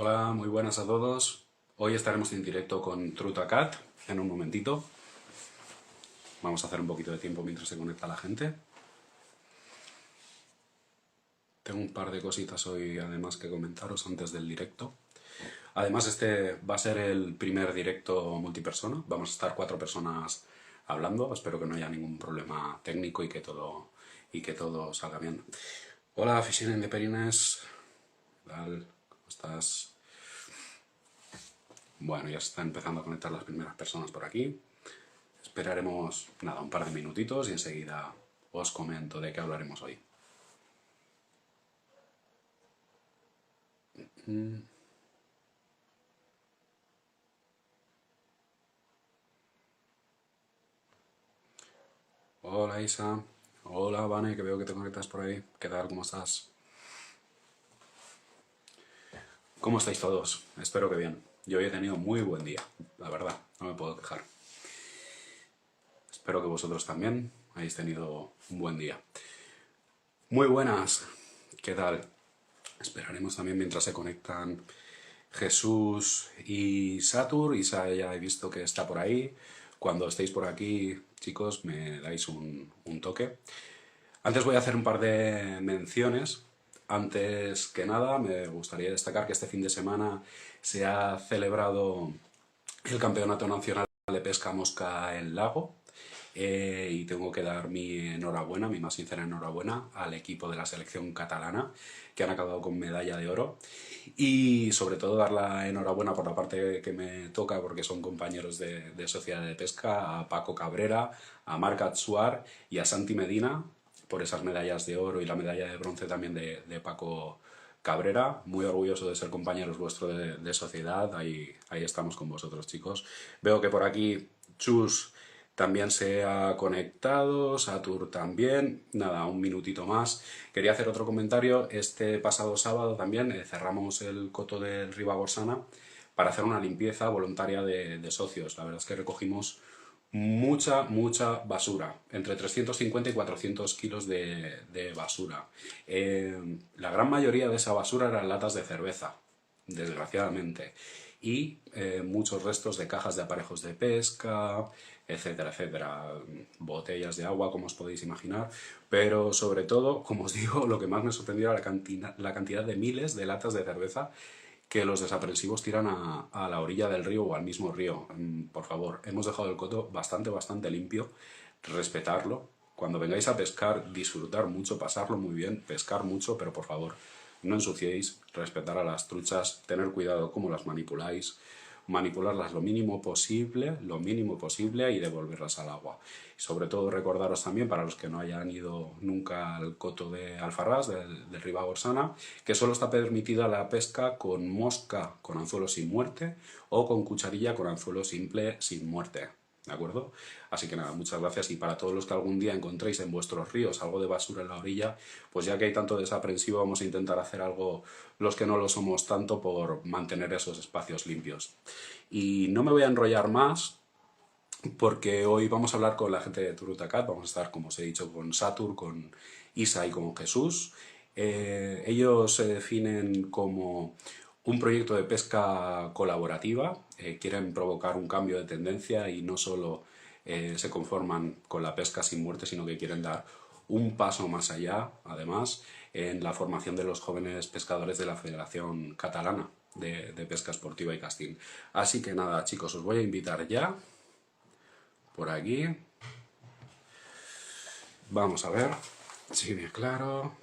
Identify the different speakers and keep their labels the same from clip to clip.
Speaker 1: Hola, muy buenas a todos. Hoy estaremos en directo con TruthACAT en un momentito. Vamos a hacer un poquito de tiempo mientras se conecta la gente. Tengo un par de cositas hoy además que comentaros antes del directo. Además, este va a ser el primer directo multipersona. Vamos a estar 4 personas hablando. Espero que no haya ningún problema técnico y que todo salga bien. Hola, Fishing de Perines. ¿Qué tal? ¿Cómo estás? Bueno, ya se están empezando a conectar las primeras personas por aquí. Esperaremos, nada, un par de minutitos y enseguida os comento de qué hablaremos hoy. Hola Isa, hola Vane, que veo que te conectas por ahí. ¿Qué tal? ¿Cómo estás? ¿Cómo estáis todos? Espero que bien. Yo hoy he tenido muy buen día, la verdad, no me puedo quejar. Espero que vosotros también hayáis tenido un buen día. Muy buenas, ¿qué tal? Esperaremos también mientras se conectan Jesús y Satur. Isa ya he visto que está por ahí. Cuando estéis por aquí, chicos, me dais un toque. Antes voy a hacer un par de menciones. Antes que nada, me gustaría destacar que este fin de semana se ha celebrado el Campeonato Nacional de Pesca Mosca en Lago. Y tengo que dar mi enhorabuena, mi más sincera enhorabuena al equipo de la selección catalana que han acabado con medalla de oro y sobre todo dar la enhorabuena por la parte que me toca porque son compañeros de Sociedad de Pesca a Paco Cabrera, a Marc Atsuar y a Santi Medina por esas medallas de oro y la medalla de bronce también de Paco Cabrera. Muy orgulloso de ser compañeros vuestros de sociedad. Ahí estamos con vosotros, chicos. Veo que por aquí Chus también se ha conectado, Satur también. Nada, un minutito más. Quería hacer otro comentario. Este pasado sábado también cerramos el coto del Ribagorsana para hacer una limpieza voluntaria de socios. La verdad es que recogimos mucha basura, entre 350 y 400 kilos de basura. La gran mayoría de esa basura eran latas de cerveza, desgraciadamente, y muchos restos de cajas de aparejos de pesca, etcétera, etcétera, botellas de agua, como os podéis imaginar, pero sobre todo, como os digo, lo que más me sorprendió era la cantidad de miles de latas de cerveza que los desaprensivos tiran a la orilla del río o al mismo río. Por favor, hemos dejado el coto bastante limpio, respetarlo. Cuando vengáis a pescar, disfrutar mucho, pasarlo muy bien, pescar mucho, pero por favor, no ensuciéis, respetar a las truchas, tener cuidado cómo las manipuláis, manipularlas lo mínimo posible y devolverlas al agua. Y sobre todo recordaros también, para los que no hayan ido nunca al coto de Alfarrás, del Ribagorsana, que solo está permitida la pesca con mosca con anzuelo sin muerte o con cucharilla con anzuelo simple sin muerte. ¿De acuerdo? Así que nada, muchas gracias y para todos los que algún día encontréis en vuestros ríos algo de basura en la orilla, pues ya que hay tanto desaprensivo vamos a intentar hacer algo los que no lo somos tanto por mantener esos espacios limpios. Y no me voy a enrollar más porque hoy vamos a hablar con la gente de Turutacat, vamos a estar, como os he dicho, con Satur, con Isa y con Jesús. Ellos se definen como un proyecto de pesca colaborativa, quieren provocar un cambio de tendencia y no solo se conforman con la pesca sin muerte, sino que quieren dar un paso más allá, además, en la formación de los jóvenes pescadores de la Federación Catalana de Pesca Esportiva y Casting. Así que nada, chicos, os voy a invitar ya por aquí. Vamos a ver si me aclaro.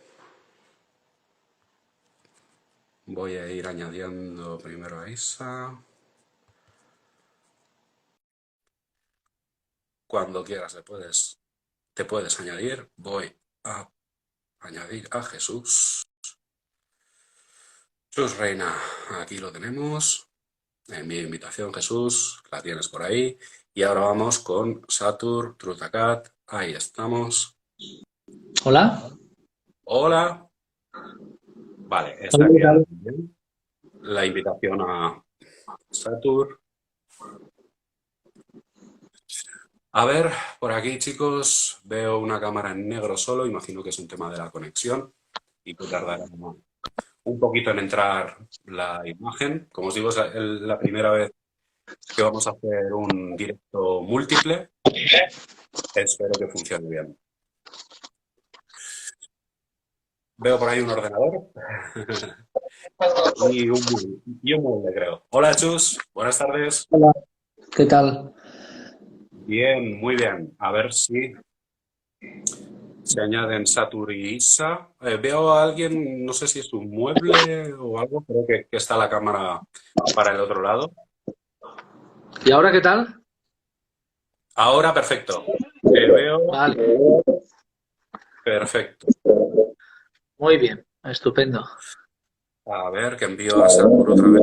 Speaker 1: Voy a ir añadiendo primero a Isa. Cuando quieras te puedes añadir. Voy a añadir a Jesús. Jesús Reina, aquí lo tenemos. Envío invitación, Jesús, la tienes por ahí. Y ahora vamos con Satur, Trutacat. Ahí estamos.
Speaker 2: Hola.
Speaker 1: Hola. Vale, está
Speaker 2: Hola, ¿qué
Speaker 1: enviada
Speaker 2: tal?
Speaker 1: también la invitación a Satur. A ver, por aquí, chicos, veo una cámara en negro solo. Imagino que es un tema de la conexión y que tardará un poquito en entrar la imagen. Como os digo, es la primera vez que vamos a hacer un directo múltiple. Espero que funcione bien. Veo por ahí un ordenador y un mueble, creo. Hola, Chus. Buenas tardes.
Speaker 2: Hola, ¿qué tal?
Speaker 1: Bien, muy bien. A ver si se añaden Satur y Isa. Veo a alguien, no sé si es un mueble o algo, creo que está la cámara para el otro lado.
Speaker 2: ¿Y ahora qué tal?
Speaker 1: Ahora, perfecto. Te veo
Speaker 2: Vale,
Speaker 1: perfecto.
Speaker 2: muy bien, estupendo.
Speaker 1: A ver, que envío a Satur otra vez.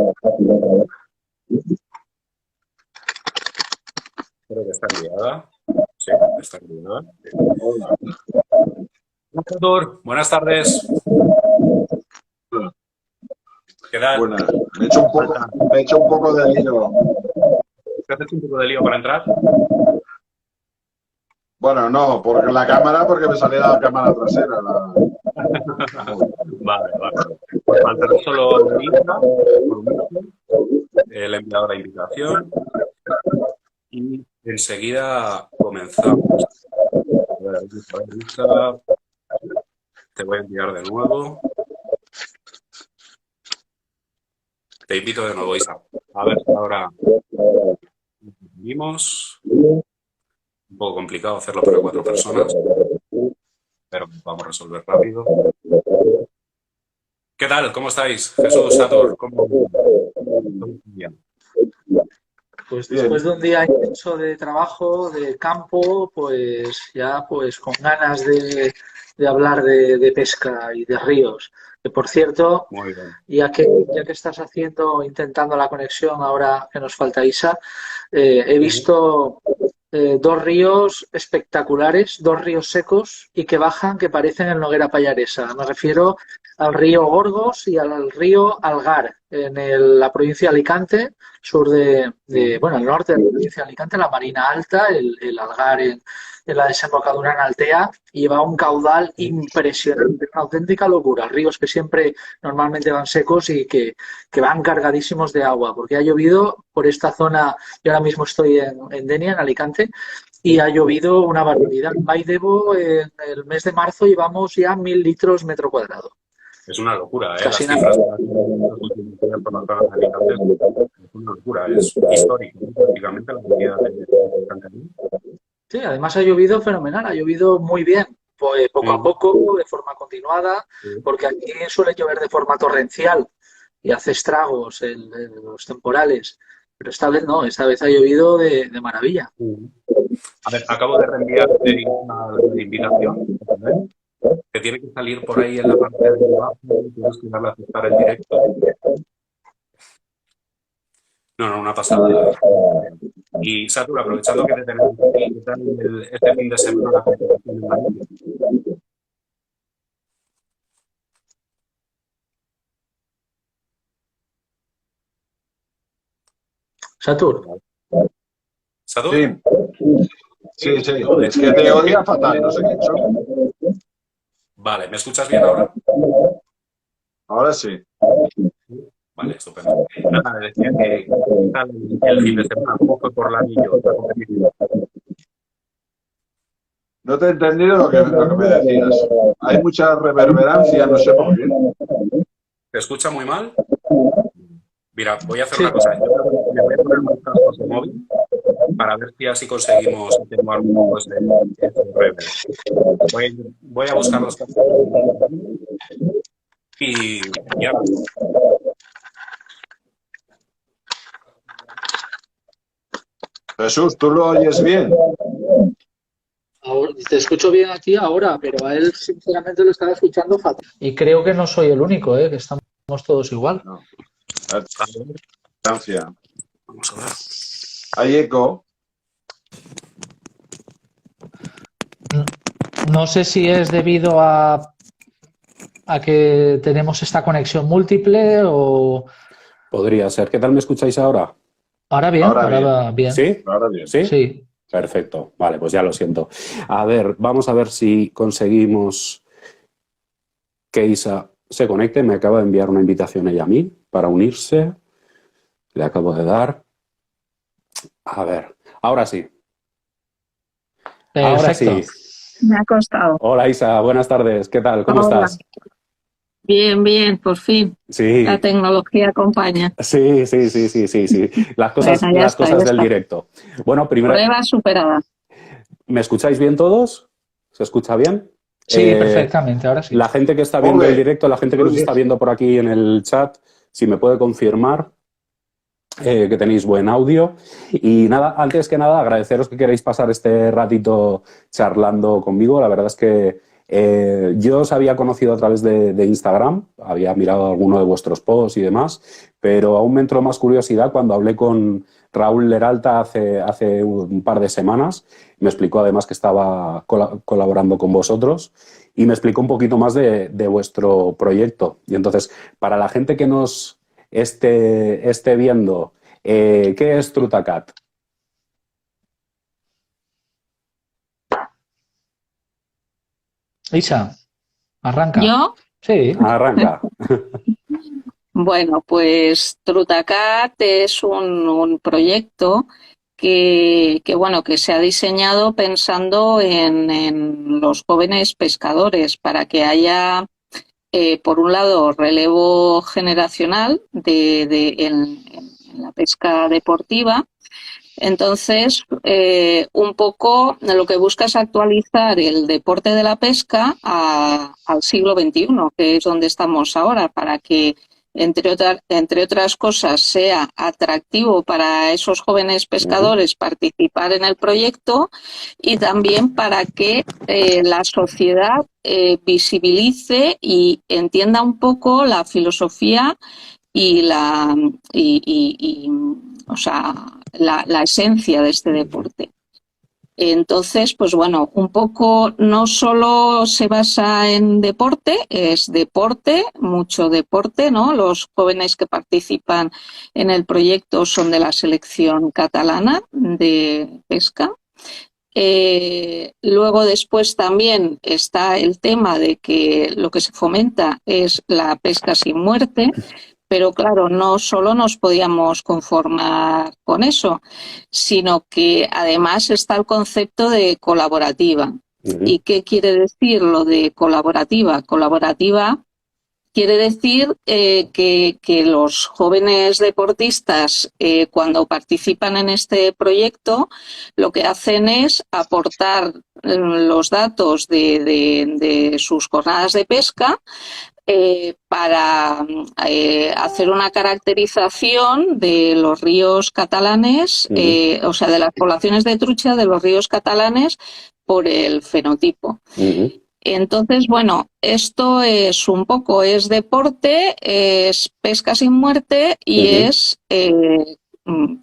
Speaker 1: Creo que está enviada. Sí, está enviada. Hola, Satur. Buenas tardes. ¿Qué tal?
Speaker 3: Buenas, me he hecho un poco de lío.
Speaker 1: ¿Te haces un poco de lío para entrar?
Speaker 3: Bueno, no, porque la cámara, porque me salía la cámara trasera.
Speaker 1: Vale, vale. Pues faltará solo la lista, por un momento. Le he enviado la invitación y enseguida comenzamos. A ver, Lisa, te voy a enviar de nuevo. Te invito de nuevo, Isa. A ver si ahora seguimos. Un poco complicado hacerlo para 4 personas, pero vamos a resolver rápido. ¿Qué tal? ¿Cómo estáis? Jesús, Satur, ¿cómo bien?
Speaker 2: Pues después de un día intenso de trabajo, de campo, pues ya pues con ganas de hablar de pesca y de ríos. Que por cierto,
Speaker 1: Muy bien.
Speaker 2: ya que estás intentando la conexión ahora que nos falta Isa, he visto 2 ríos espectaculares, 2 ríos secos y que bajan que parecen el Noguera Pallaresa. Me refiero al río Gorgos y al río Algar, en la provincia de Alicante, bueno, al norte de la provincia de Alicante, la Marina Alta, el Algar en la desembocadura en Altea, y lleva un caudal impresionante, una auténtica locura. Ríos que siempre normalmente van secos y que van cargadísimos de agua, porque ha llovido por esta zona. Yo ahora mismo estoy en Denia, en Alicante, y ha llovido una barbaridad. En Baidebo, en el mes de marzo, llevamos ya 1.000 litros metro cuadrado.
Speaker 1: Es una locura, ¿eh? Las
Speaker 2: Casi
Speaker 1: cifras
Speaker 2: nada.
Speaker 1: que las últimas por las zonas de Alicante es una locura, es histórico, ¿no? Prácticamente la cantidad de Alicante.
Speaker 2: Sí, además ha llovido fenomenal, ha llovido muy bien, pues poco a poco, de forma continuada,
Speaker 1: Sí.
Speaker 2: porque aquí suele llover de forma torrencial y hace estragos en los temporales, pero esta vez no, esta vez ha llovido de maravilla.
Speaker 1: A ver, acabo de reenviarte la invitación, ¿vale? Que tiene que salir por ahí en la parte de abajo, tienes que darle a aceptar el directo. No, una pasada. Y Satur, aprovechando que te tenemos aquí, ¿qué tal este fin de semana la presentación en Madrid?
Speaker 2: Satur,
Speaker 1: ¿Satur?
Speaker 3: Sí, sí, sí. Es que te oía fatal, no sé qué he hecho.
Speaker 1: Vale, ¿me escuchas bien ahora?
Speaker 3: Ahora sí.
Speaker 1: Vale, estupendo. Nada, me decía que ¿qué tal el fin de semana? ¿Cómo fue por la anillo la competición?
Speaker 3: No te he entendido lo que me decías. Hay mucha reverberancia, no sé por qué.
Speaker 1: ¿Te escucha muy mal? Mira, voy a hacer
Speaker 2: sí,
Speaker 1: una cosa. Yo me voy a poner unos cascos de móvil para ver si así conseguimos atenuar un poco ese reverb. Voy a buscar los cascos y ahora.
Speaker 3: Jesús, ¿tú lo oyes bien?
Speaker 2: te escucho bien aquí ahora, pero a él sinceramente lo estaba escuchando fatal. Y creo que no soy el único, que estamos todos igual.
Speaker 3: No. Distancia.
Speaker 1: Vamos a ver.
Speaker 3: Hay eco.
Speaker 2: No sé si es debido a que tenemos esta conexión múltiple o...
Speaker 1: Podría ser. ¿Qué tal me escucháis ahora?
Speaker 2: Ahora bien,
Speaker 3: Ahora
Speaker 2: ahora
Speaker 3: bien.
Speaker 2: va bien.
Speaker 1: ¿Sí?
Speaker 3: Ahora bien.
Speaker 1: ¿Sí?
Speaker 2: Sí.
Speaker 1: Perfecto. Vale, pues ya lo siento. A ver, vamos a ver si conseguimos que Isa se conecte. Me acaba de enviar una invitación ella a mí para unirse. Le acabo de dar. A ver, ahora sí. Ahora
Speaker 2: Perfecto.
Speaker 1: sí.
Speaker 4: Me ha costado.
Speaker 1: Hola Isa, buenas tardes. ¿Qué tal? ¿Cómo
Speaker 4: Hola.
Speaker 1: estás?
Speaker 4: Bien, bien, por fin.
Speaker 1: Sí,
Speaker 4: La tecnología acompaña.
Speaker 1: sí. Las
Speaker 4: Bueno,
Speaker 1: cosas,
Speaker 4: ya
Speaker 1: las
Speaker 4: está,
Speaker 1: cosas
Speaker 4: ya
Speaker 1: del
Speaker 4: está.
Speaker 1: directo. Bueno, primero,
Speaker 4: Prueba superada.
Speaker 1: ¿me escucháis bien todos? ¿Se escucha bien?
Speaker 2: Sí, perfectamente, ahora sí.
Speaker 1: La gente que está viendo el
Speaker 3: Ole.
Speaker 1: directo, la gente que nos está viendo por aquí en el chat, si me puede confirmar que tenéis buen audio. Y nada, antes que nada, agradeceros que queréis pasar este ratito charlando conmigo. La verdad es que yo os había conocido a través de Instagram, había mirado alguno de vuestros posts y demás, pero aún me entró más curiosidad cuando hablé con Raúl Leralta hace un par de semanas. Me explicó además que estaba colaborando con vosotros y me explicó un poquito más de vuestro proyecto. Y entonces, para la gente que nos esté viendo, ¿qué es Trutacat?
Speaker 2: Isa, arranca.
Speaker 4: ¿Yo?
Speaker 2: Sí.
Speaker 1: Arranca.
Speaker 4: Bueno, pues Trutacat es un proyecto bueno, que se ha diseñado pensando en los jóvenes pescadores para que haya, por un lado, relevo generacional en la pesca deportiva. Entonces, un poco lo que busca es actualizar el deporte de la pesca al siglo XXI, que es donde estamos ahora, para que, entre otras cosas, sea atractivo para esos jóvenes pescadores participar en el proyecto y también para que la sociedad visibilice y entienda un poco la filosofía y o sea, la esencia de este deporte. Entonces, pues bueno, un poco no solo se basa en deporte, es deporte, mucho deporte, ¿no? Los jóvenes que participan en el proyecto son de la selección catalana de pesca. Luego después también está el tema de que lo que se fomenta es la pesca sin muerte, pero claro, no solo nos podíamos conformar con eso, sino que además está el concepto de colaborativa. ¿Y qué quiere decir lo de colaborativa? Colaborativa quiere decir que los jóvenes deportistas, cuando participan en este proyecto, lo que hacen es aportar los datos de sus jornadas de pesca para hacer una caracterización de los ríos catalanes, o sea, de las poblaciones de trucha de los ríos catalanes por el fenotipo. Entonces, bueno, esto es un poco, es deporte, es pesca sin muerte y es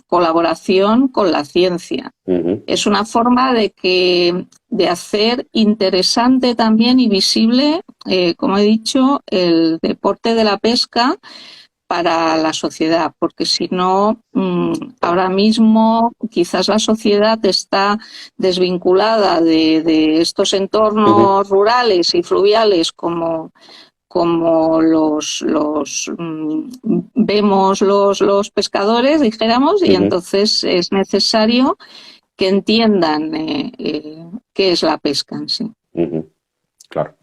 Speaker 4: colaboración con la ciencia. Es una forma de hacer interesante también y visible, como he dicho, el deporte de la pesca para la sociedad, porque si no, ahora mismo quizás la sociedad está desvinculada de estos entornos rurales y fluviales como vemos los pescadores, dijéramos, y entonces es necesario que entiendan qué es la pesca en sí.
Speaker 1: Claro.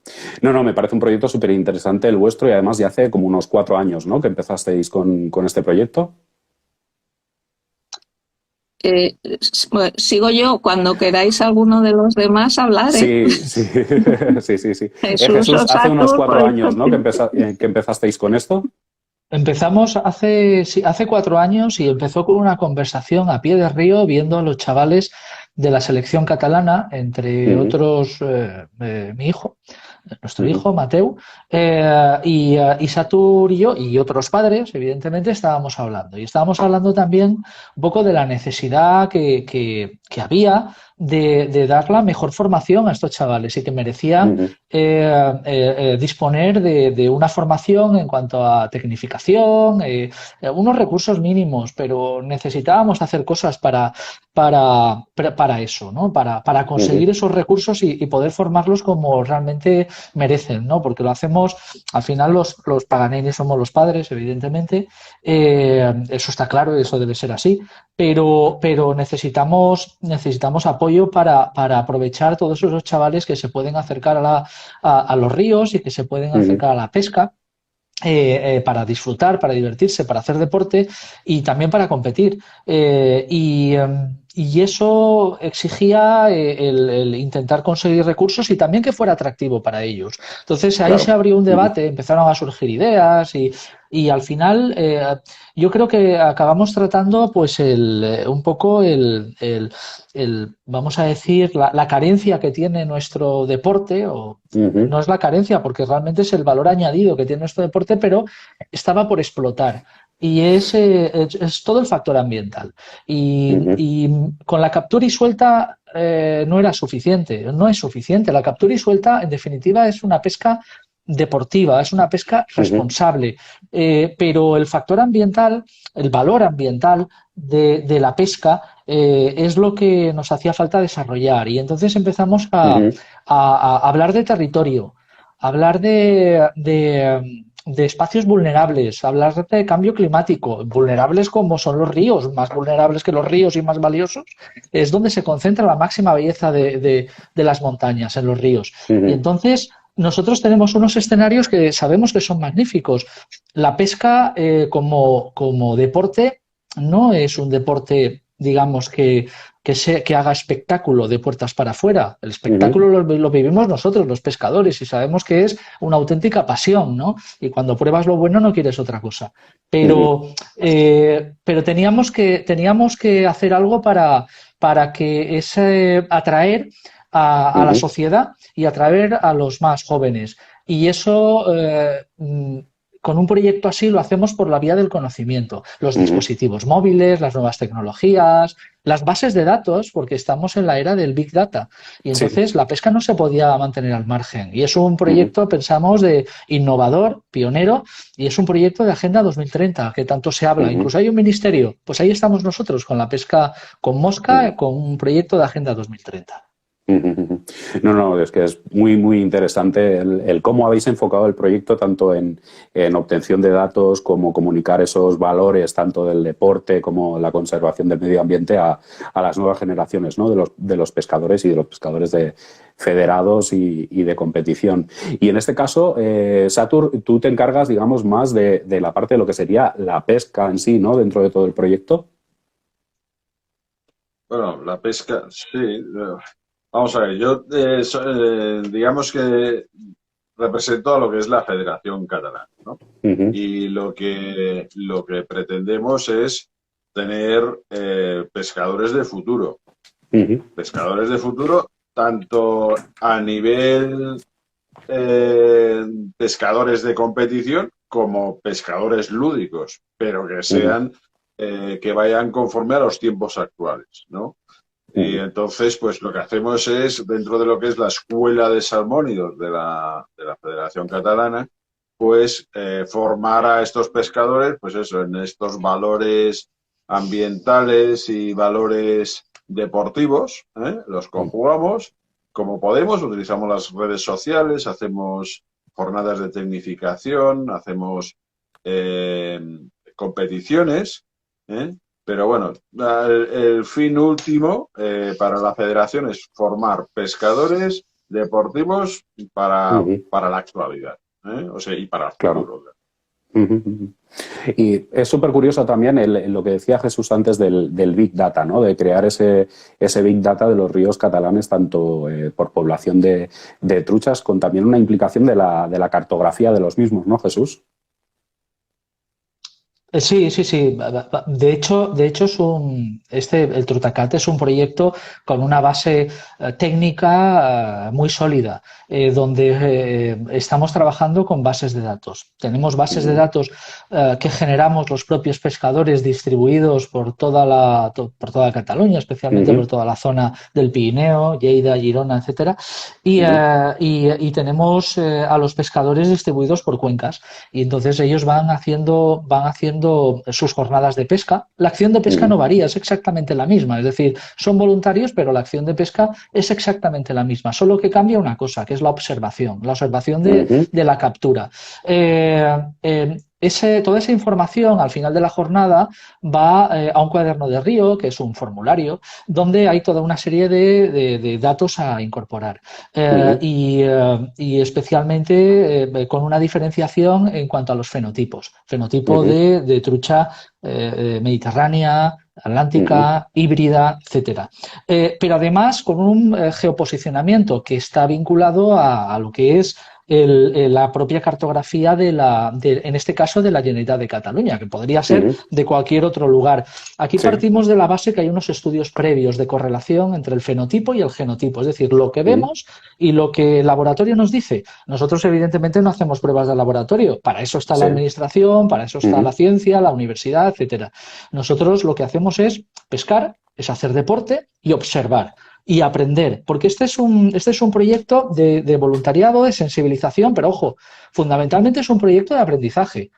Speaker 1: No, me parece un proyecto súper interesante el vuestro y además ya hace como unos 4 años, ¿no?, que empezasteis con este proyecto.
Speaker 4: Bueno, sigo yo, cuando queráis alguno de los demás hablar.
Speaker 1: Sí. Jesús, hace unos 4 años, ¿no?, que empezasteis con esto.
Speaker 2: Empezamos hace 4 años y empezó con una conversación a pie de río viendo a los chavales de la selección catalana, entre otros mi hijo, nuestro hijo, Mateu, y Satur y yo, y otros padres, evidentemente, estábamos hablando. Y estábamos hablando también un poco de la necesidad que que había de dar la mejor formación a estos chavales y que merecían disponer de una formación en cuanto a tecnificación, unos recursos mínimos, pero necesitábamos hacer cosas para eso, ¿no? Para conseguir esos recursos y poder formarlos como realmente merecen, ¿no? Porque lo hacemos, al final los Paganini somos los padres, evidentemente, eso está claro y eso debe ser así, pero necesitamos apoyo para aprovechar todos esos chavales que se pueden acercar a los ríos y que se pueden acercar a la pesca. Para disfrutar, para divertirse, para hacer deporte y también para competir. Y eso exigía el intentar conseguir recursos y también que fuera atractivo para ellos. Entonces ahí se abrió un debate, empezaron a surgir ideas y al final yo creo que acabamos tratando pues un poco vamos a decir, la carencia que tiene nuestro deporte, o no es la carencia porque realmente es el valor añadido que tiene nuestro deporte, pero estaba por explotar. Y es todo el factor ambiental. Y con la captura y suelta no era suficiente, no es suficiente. La captura y suelta, en definitiva, es una pesca deportiva, es una pesca responsable, pero el factor ambiental, el valor ambiental de la pesca es lo que nos hacía falta desarrollar y entonces empezamos a hablar de territorio, a hablar de espacios vulnerables, hablar de cambio climático, vulnerables como son los ríos, más vulnerables que los ríos y más valiosos, es donde se concentra la máxima belleza de las montañas, en los ríos. Y entonces nosotros tenemos unos escenarios que sabemos que son magníficos. La pesca como deporte no es un deporte, digamos, que haga espectáculo de puertas para afuera. El espectáculo lo vivimos nosotros, los pescadores, y sabemos que es una auténtica pasión, ¿no? Y cuando pruebas lo bueno no quieres otra cosa. Pero teníamos que hacer algo para que atraer a la sociedad y atraer a los más jóvenes. Y eso, con un proyecto así, lo hacemos por la vía del conocimiento. Los dispositivos móviles, las nuevas tecnologías, las bases de datos, porque estamos en la era del Big Data. Y entonces la pesca no se podía mantener al margen. Y es un proyecto, pensamos, de innovador, pionero, y es un proyecto de Agenda 2030, que tanto se habla. Incluso hay un ministerio. Pues ahí estamos nosotros, con la pesca con mosca, con un proyecto de Agenda 2030.
Speaker 1: No, es que es muy, muy interesante el cómo habéis enfocado el proyecto tanto en obtención de datos como comunicar esos valores tanto del deporte como la conservación del medio ambiente a las nuevas generaciones, ¿no? de los pescadores y de los pescadores federados y de competición. Y en este caso, Satur, tú te encargas, digamos, más de la parte de lo que sería la pesca en sí, ¿no? Dentro de todo el proyecto.
Speaker 3: Bueno, la pesca, sí. Vamos a ver, yo digamos que represento a lo que es la Federación Catalana, ¿no? Y lo que pretendemos es tener pescadores de futuro. Pescadores de futuro tanto a nivel pescadores de competición como pescadores lúdicos, pero que sean que vayan conforme a los tiempos actuales, ¿no? Y entonces, pues lo que hacemos es, dentro de lo que es la Escuela de Salmónidos de la Federación Catalana, pues formar a estos pescadores, pues eso, en estos valores ambientales y valores deportivos, los conjugamos como podemos, utilizamos las redes sociales, hacemos jornadas de tecnificación, hacemos competiciones, pero bueno, el fin último para la federación es formar pescadores deportivos para la actualidad, o sea, y para el futuro.
Speaker 1: Y es súper curioso también lo que decía Jesús antes del Big Data, ¿no? De crear ese Big Data de los ríos catalanes, tanto por población de truchas, con también una implicación de la cartografía de los mismos, ¿no, Jesús?
Speaker 2: Sí, sí, sí. De hecho el Trutacat es un proyecto con una base técnica muy sólida, donde estamos trabajando con bases de datos. Tenemos bases de datos que generamos los propios pescadores distribuidos por toda Cataluña, especialmente por toda la zona del Pirineo, Lleida, Girona, etcétera. Y tenemos a los pescadores distribuidos por cuencas. Y entonces ellos van haciendo sus jornadas de pesca. La acción de pesca no varía, es exactamente la misma. Es decir, son voluntarios, pero la acción de pesca es exactamente la misma. Solo que cambia una cosa, que es la observación de la captura. Toda esa información al final de la jornada va a un cuaderno de río, que es un formulario, donde hay toda una serie de datos a incorporar. Y especialmente con una diferenciación en cuanto a los fenotipos. Fenotipo de trucha mediterránea, atlántica, híbrida, etcétera. Pero además con un geoposicionamiento que está vinculado a lo que es la propia cartografía en este caso de la Generalitat de Cataluña, que podría ser de cualquier otro lugar. Aquí partimos de la base que hay unos estudios previos de correlación entre el fenotipo y el genotipo, es decir, lo que vemos y lo que el laboratorio nos dice. Nosotros evidentemente no hacemos pruebas de laboratorio, para eso está la administración, para eso está la ciencia, la universidad, etcétera. Nosotros lo que hacemos es pescar, es hacer deporte y observar y aprender, porque este es un proyecto de voluntariado, de sensibilización, pero ojo, fundamentalmente es un proyecto de aprendizaje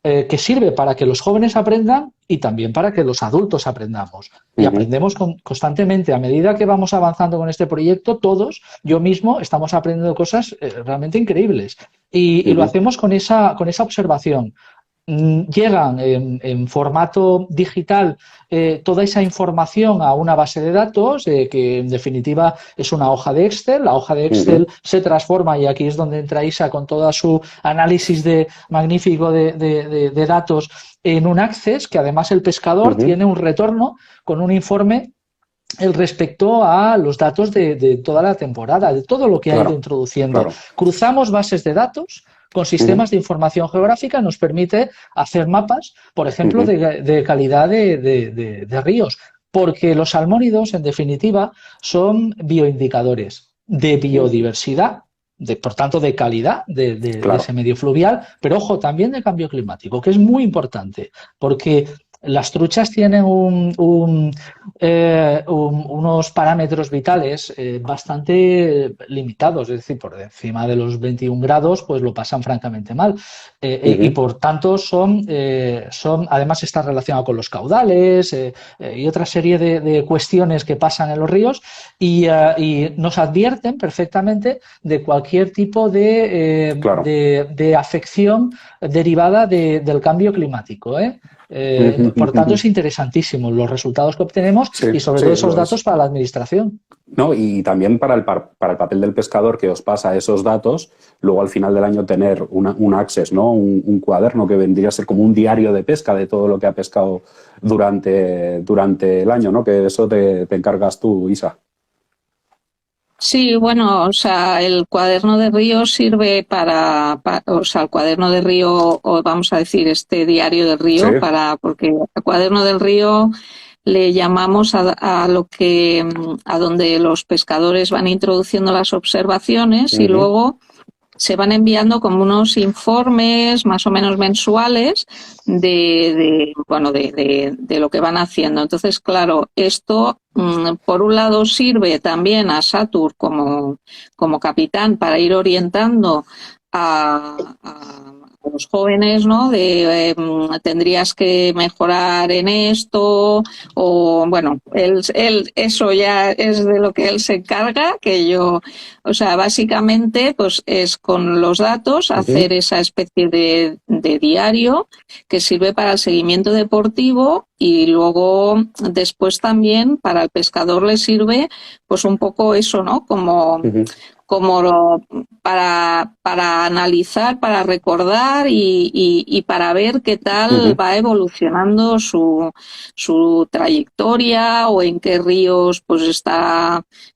Speaker 2: que sirve para que los jóvenes aprendan y también para que los adultos aprendamos. Y aprendemos constantemente. A medida que vamos avanzando con este proyecto, todos, yo mismo, estamos aprendiendo cosas realmente increíbles. Y lo hacemos con esa observación. Llegan en formato digital toda esa información a una base de datos que en definitiva es una hoja de Excel. La hoja de Excel se transforma, y aquí es donde entra Isa con todo su análisis magnífico de datos, en un Access, que además el pescador tiene un retorno con un informe respecto a los datos de toda la temporada, de todo lo que ha ido introduciendo. Cruzamos bases de datos con sistemas de información geográfica, nos permite hacer mapas, por ejemplo, de calidad de ríos, porque los salmónidos, en definitiva, son bioindicadores de biodiversidad, por tanto, de calidad de ese medio fluvial, pero ojo, también de cambio climático, que es muy importante, porque las truchas tienen unos parámetros vitales bastante limitados, es decir, por encima de los 21 grados, pues lo pasan francamente mal. Y por tanto además está relacionado con los caudales y otra serie de cuestiones que pasan en los ríos y nos advierten perfectamente de cualquier tipo de afección derivada del cambio climático, por tanto, es interesantísimo los resultados que obtenemos y sobre todo esos datos para la administración.
Speaker 1: No, y también para el papel del pescador que os pasa esos datos, luego al final del año tener un access, ¿no? Un cuaderno que vendría a ser como un diario de pesca de todo lo que ha pescado durante el año, ¿no? Que de eso te encargas tú, Isa.
Speaker 4: Sí, bueno, o sea, el cuaderno de río sirve o sea, el cuaderno de río, o vamos a decir, este diario del río, porque el cuaderno del río le llamamos a donde los pescadores van introduciendo las observaciones y luego se van enviando como unos informes más o menos mensuales de lo que van haciendo. Entonces, claro, esto por un lado sirve también a Satur como capitán para ir orientando a los jóvenes, ¿no? Tendrías que mejorar en esto, o bueno, él eso ya es de lo que él se encarga, que yo, o sea, básicamente pues es con los datos hacer esa especie de diario que sirve para el seguimiento deportivo, y luego después también para el pescador le sirve pues un poco eso, ¿no? Como para analizar, para recordar y para ver qué tal va evolucionando su trayectoria, o en qué ríos pues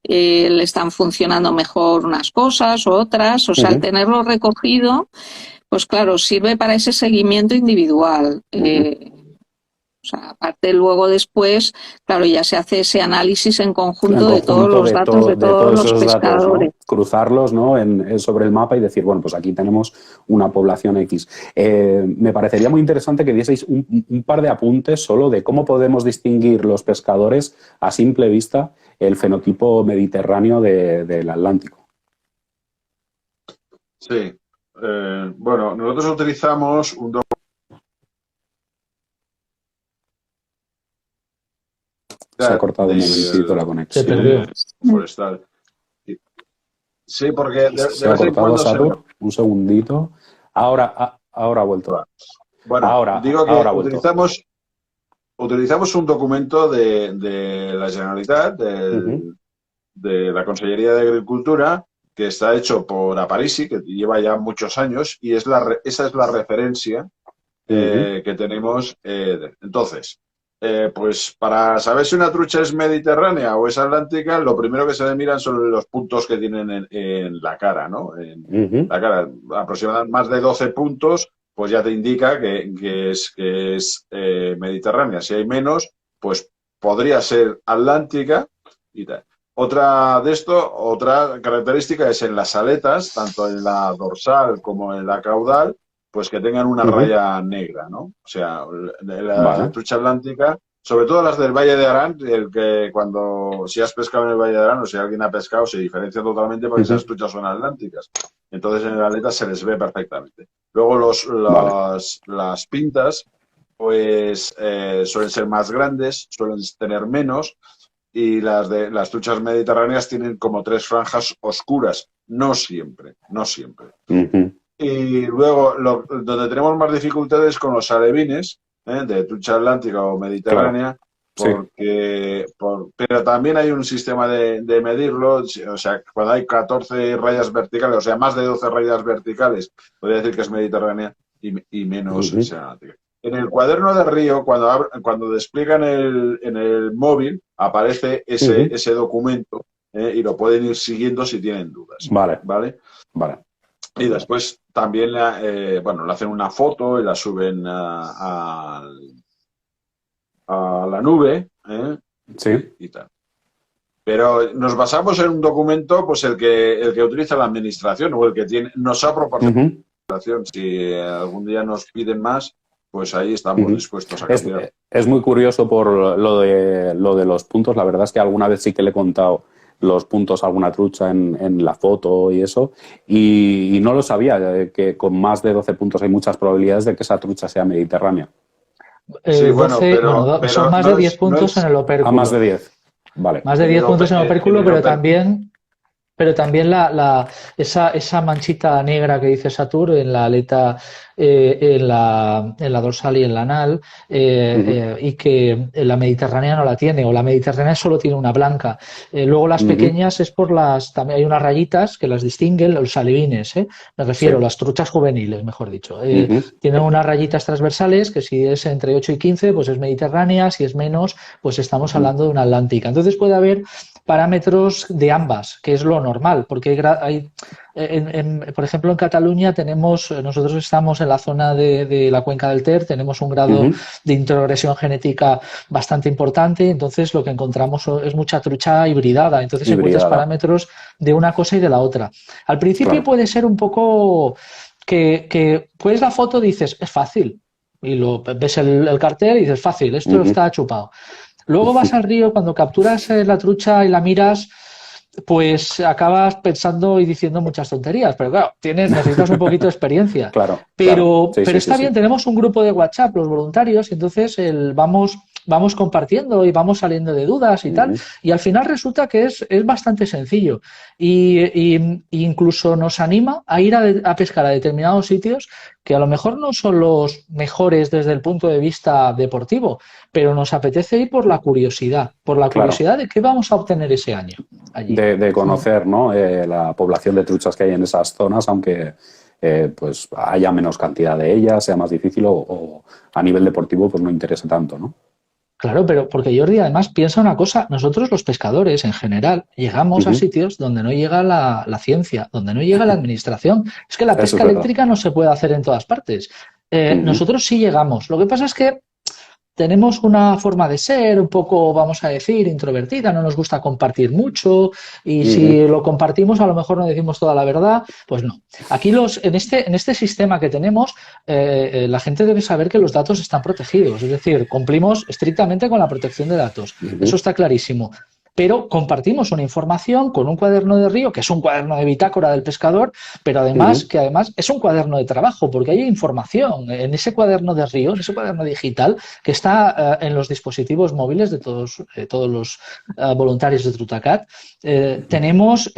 Speaker 4: le están funcionando mejor unas cosas u otras. O sea, al tenerlo recogido, pues claro, sirve para ese seguimiento individual. O sea, aparte luego después, claro, ya se hace ese análisis en conjunto de todos los datos de todos los
Speaker 1: esos datos,
Speaker 4: pescadores.
Speaker 1: ¿no? Cruzarlos, ¿no? Sobre el mapa y decir, bueno, pues aquí tenemos una población X. Me parecería muy interesante que dieseis un par de apuntes solo de cómo podemos distinguir los pescadores a simple vista el fenotipo mediterráneo del Atlántico.
Speaker 3: Sí. Bueno, nosotros utilizamos un
Speaker 1: Se ha cortado un momentito la conexión.
Speaker 2: Se perdió.
Speaker 3: Forestal. Sí, porque de
Speaker 1: Se ha
Speaker 3: vez en
Speaker 1: cortado,
Speaker 3: cuando
Speaker 1: Satur. Un segundito. Ahora ha vuelto.
Speaker 3: Bueno,
Speaker 1: ahora
Speaker 3: digo que
Speaker 1: ha vuelto.
Speaker 3: utilizamos un documento de la Generalitat, de la Consellería de Agricultura, que está hecho por Aparici, que lleva ya muchos años, y esa es la referencia que tenemos. Entonces, pues para saber si una trucha es mediterránea o es atlántica, lo primero que se miran son los puntos que tienen en la cara, ¿no? En la cara, aproximadamente más de 12 puntos, pues ya te indica que es mediterránea. Si hay menos, pues podría ser atlántica y tal. Otra característica es en las aletas, tanto en la dorsal como en la caudal, pues que tengan una raya negra, ¿no? O sea, la trucha atlántica, sobre todo las del Valle de Arán, si has pescado en el Valle de Arán o si alguien ha pescado, se diferencia totalmente porque esas truchas son atlánticas. Entonces en la aleta se les ve perfectamente. Luego las pintas, pues suelen ser más grandes, suelen tener menos, y las truchas mediterráneas tienen como 3 franjas oscuras, no siempre. Y luego, donde tenemos más dificultades con los alevines, de trucha atlántica o mediterránea,
Speaker 1: claro.
Speaker 3: pero también hay un sistema de medirlo. O sea, cuando hay 14 rayas verticales, o sea, más de 12 rayas verticales, podría decir que es mediterránea y menos es atlántica. En el cuaderno de Río, cuando despliegan en el móvil, aparece ese documento y lo pueden ir siguiendo si tienen dudas. ¿Vale? Y después también le hacen una foto y la suben a la nube.
Speaker 1: Sí.
Speaker 3: Y tal. Pero nos basamos en un documento, pues el que utiliza la administración o el que nos ha proporcionado la administración. Si algún día nos piden más, pues ahí estamos dispuestos a cambiar.
Speaker 1: Es muy curioso por lo de los puntos. La verdad es que alguna vez sí que le he contado los puntos a alguna trucha en la foto y eso, y no lo sabía, que con más de 12 puntos hay muchas probabilidades de que esa trucha sea mediterránea.
Speaker 3: Sí,
Speaker 2: son más de 10 puntos en el opérculo.
Speaker 1: Más de 10, vale.
Speaker 2: Más de 10 puntos en el opérculo, pero también esa manchita negra que dice Satur en la aleta, en la dorsal y en la anal, y que la mediterránea no la tiene, o la mediterránea solo tiene una blanca. Luego las pequeñas es también hay unas rayitas que las distinguen, los alevines, me refiero, las truchas juveniles, mejor dicho. Tienen unas rayitas transversales que si es entre 8 y 15, pues es mediterránea, si es menos, pues estamos hablando de una atlántica. Entonces puede haber parámetros de ambas, que es lo normal, porque por ejemplo, en Cataluña nosotros estamos en la zona de la cuenca del Ter, tenemos un grado de introgresión genética bastante importante, entonces lo que encontramos es mucha trucha hibridada, entonces encuentras parámetros de una cosa y de la otra. Al principio puede ser un poco que pues la foto dices, es fácil, y ves el cartel y dices, fácil, esto está chupado. Luego vas al río, cuando capturas la trucha y la miras, pues acabas pensando y diciendo muchas tonterías. Pero claro, necesitas un poquito de experiencia. Pero está bien, tenemos un grupo de WhatsApp, los voluntarios, y entonces vamos compartiendo y vamos saliendo de dudas y tal. Y al final resulta que es bastante sencillo. Y incluso nos anima a ir a pescar a determinados sitios que a lo mejor no son los mejores desde el punto de vista deportivo, pero nos apetece ir por la curiosidad de qué vamos a obtener ese año allí.
Speaker 1: De conocer, ¿no? La población de truchas que hay en esas zonas, aunque pues haya menos cantidad de ellas, sea más difícil o a nivel deportivo pues no interese tanto, ¿no?
Speaker 2: Claro, pero porque Jordi además piensa una cosa, nosotros los pescadores en general llegamos a sitios donde no llega la ciencia, donde no llega la administración. Es que la
Speaker 1: Eso es
Speaker 2: pesca
Speaker 1: verdad.
Speaker 2: eléctrica no se puede hacer en todas partes. Nosotros sí llegamos. Lo que pasa es que tenemos una forma de ser un poco, vamos a decir, introvertida, no nos gusta compartir mucho y si lo compartimos a lo mejor no decimos toda la verdad, pues no. Aquí en este sistema que tenemos, la gente debe saber que los datos están protegidos, es decir, cumplimos estrictamente con la protección de datos, eso está clarísimo. Pero compartimos una información con un cuaderno de río, que es un cuaderno de bitácora del pescador, pero además que además es un cuaderno de trabajo, porque hay información en ese cuaderno de río, en ese cuaderno digital, que está en los dispositivos móviles de todos los voluntarios de Trutacat. Tenemos,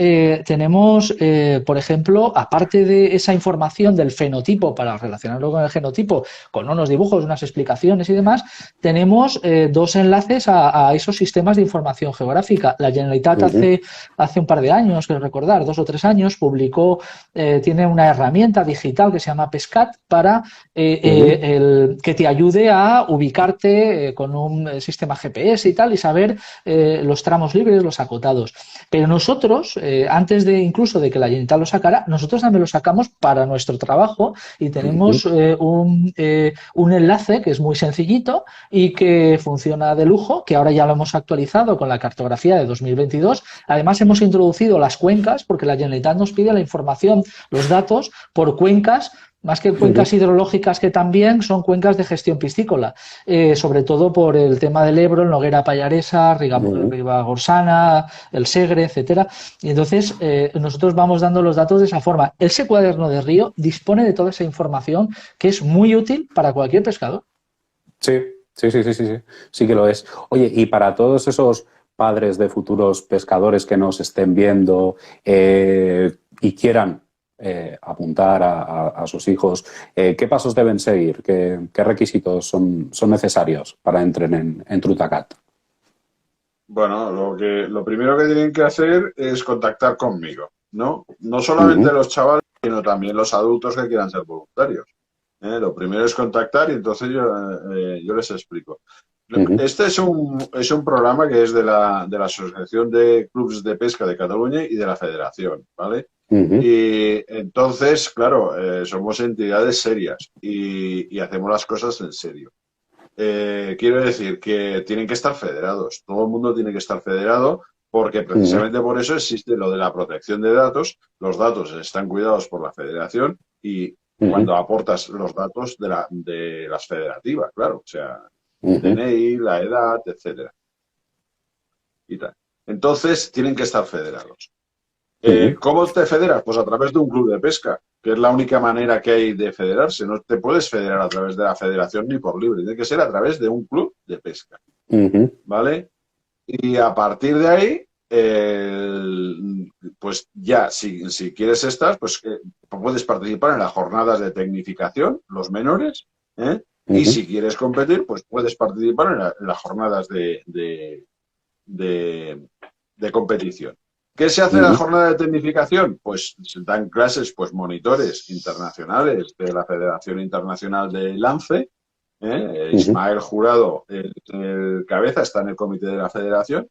Speaker 2: por ejemplo, aparte de esa información del fenotipo, para relacionarlo con el genotipo, con unos dibujos, unas explicaciones y demás, tenemos 2 enlaces a esos sistemas de información geográfica. La Generalitat hace un par de años, quiero recordar, 2 o 3 años, tiene una herramienta digital que se llama Pescat para que te ayude a ubicarte con un sistema GPS y tal y saber los tramos libres, los acotados. Pero nosotros, antes incluso de que la Generalitat lo sacara, nosotros también lo sacamos para nuestro trabajo y tenemos un enlace que es muy sencillito y que funciona de lujo, que ahora ya lo hemos actualizado con la cartografía de 2022. Además, hemos introducido las cuencas porque la Generalitat nos pide la información, los datos por cuencas, más que cuencas hidrológicas, que también son cuencas de gestión piscícola, sobre todo por el tema del Ebro, el Noguera Pallaresa, Ribagorsana, el Segre, etcétera. Y entonces nosotros vamos dando los datos de esa forma. Ese cuaderno de río dispone de toda esa información que es muy útil para cualquier pescador.
Speaker 1: Sí que lo es. Oye, y para todos esos padres de futuros pescadores que nos estén viendo y quieran apuntar a sus hijos, ¿qué pasos deben seguir? ¿Qué requisitos son necesarios para entren en Trutacat?
Speaker 3: Bueno, lo primero que tienen que hacer es contactar conmigo, ¿no? No solamente los chavales, sino también los adultos que quieran ser voluntarios. Lo primero es contactar y entonces yo les explico. Este es un programa que es de la Asociación de Clubs de Pesca de Cataluña y de la Federación, ¿vale? Y entonces, claro, somos entidades serias y hacemos las cosas en serio. Quiero decir que tienen que estar federados, todo el mundo tiene que estar federado porque precisamente por eso existe lo de la protección de datos. Los datos están cuidados por la federación y cuando aportas los datos de las federativas, claro, o sea, el DNI, la edad, etcétera. Y tal. Entonces, tienen que estar federados. ¿Cómo te federas? Pues a través de un club de pesca, que es la única manera que hay de federarse. No te puedes federar a través de la federación ni por libre, tiene que ser a través de un club de pesca. ¿Vale? Y a partir de ahí, pues ya, si quieres estar, pues puedes participar en las jornadas de tecnificación, los menores, y si quieres competir, pues puedes participar en las jornadas de competición. ¿Qué se hace en la jornada de tecnificación? Pues se dan clases, pues monitores internacionales de la Federación Internacional de Lance. Ismael Jurado, el cabeza, está en el comité de la federación.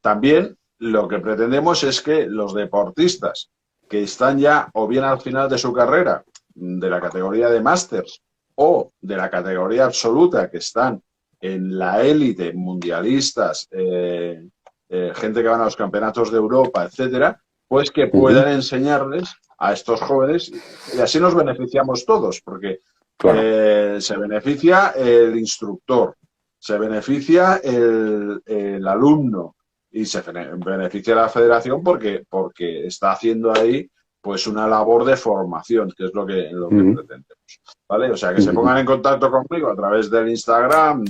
Speaker 3: También lo que pretendemos es que los deportistas que están ya o bien al final de su carrera, de la categoría de másters o de la categoría absoluta, que están en la élite, mundialistas, gente que van a los campeonatos de Europa, etcétera, pues que puedan enseñarles a estos jóvenes y así nos beneficiamos todos, porque se beneficia el instructor, se beneficia el alumno y se beneficia la federación porque está haciendo ahí pues una labor de formación, que es lo que pretendemos, ¿vale? O sea, que se pongan en contacto conmigo a través del Instagram,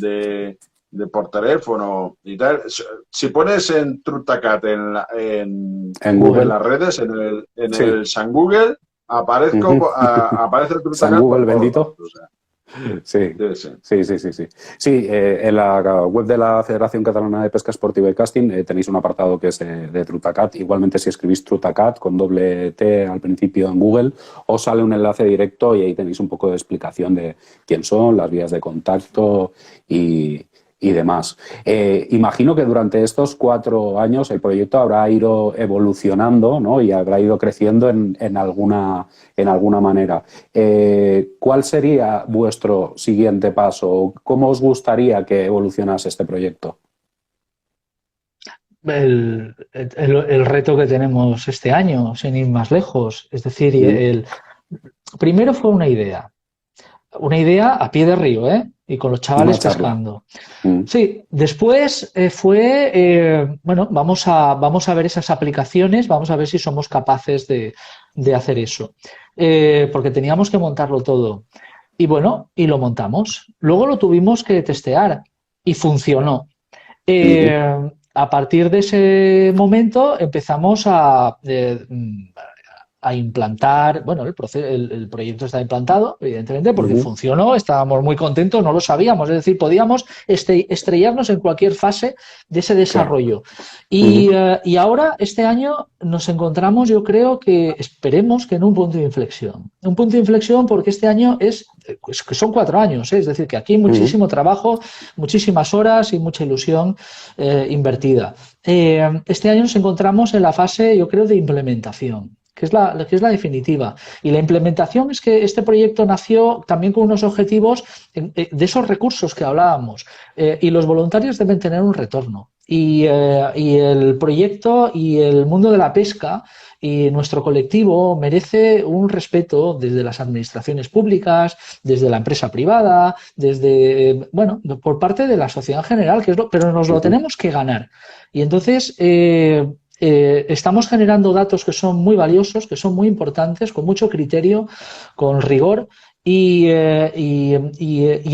Speaker 3: por teléfono y tal. Si pones en Trutacat en Google, en las redes, en el San Google, aparece el Trutacat.
Speaker 1: San Google bendito.
Speaker 3: O sea,
Speaker 1: Sí,
Speaker 3: Sí, sí.
Speaker 1: sí. Sí, en la web de la Federación Catalana de Pesca Esportiva y Casting tenéis un apartado que es de Trutacat. Igualmente, si escribís Trutacat con doble T al principio en Google, os sale un enlace directo y ahí tenéis un poco de explicación de quién son, las vías de contacto y demás. Imagino que durante estos 4 años el proyecto habrá ido evolucionando, ¿no? Y habrá ido creciendo en alguna manera. ¿Cuál sería vuestro siguiente paso? ¿Cómo os gustaría que evolucionase este proyecto?
Speaker 2: El reto que tenemos este año, sin ir más lejos. Es decir, primero fue una idea a pie de río, ¿eh? Y con los chavales
Speaker 1: Una charla.
Speaker 2: pescando. Sí, después bueno, vamos a ver esas aplicaciones, vamos a ver si somos capaces de hacer eso. Porque teníamos que montarlo todo. Y bueno, y lo montamos. Luego lo tuvimos que testear y funcionó. A partir de ese momento empezamos a implantar, bueno, el proyecto está implantado, evidentemente, porque funcionó, estábamos muy contentos, no lo sabíamos, es decir, podíamos estrellarnos en cualquier fase de ese desarrollo. Claro. Y ahora, este año, nos encontramos, yo creo que, esperemos que en un punto de inflexión. Un punto de inflexión porque este año que son 4 años, es decir, que aquí hay muchísimo trabajo, muchísimas horas y mucha ilusión invertida. Este año nos encontramos en la fase, yo creo, de implementación, que es la definitiva. Y la implementación es que este proyecto nació también con unos objetivos de esos recursos que hablábamos. Y los voluntarios deben tener un retorno. Y el proyecto y el mundo de la pesca y nuestro colectivo merece un respeto desde las administraciones públicas, desde la empresa privada, desde, bueno, por parte de la sociedad en general, pero nos lo tenemos que ganar. Y entonces, estamos generando datos que son muy valiosos, que son muy importantes, con mucho criterio, con rigor. Y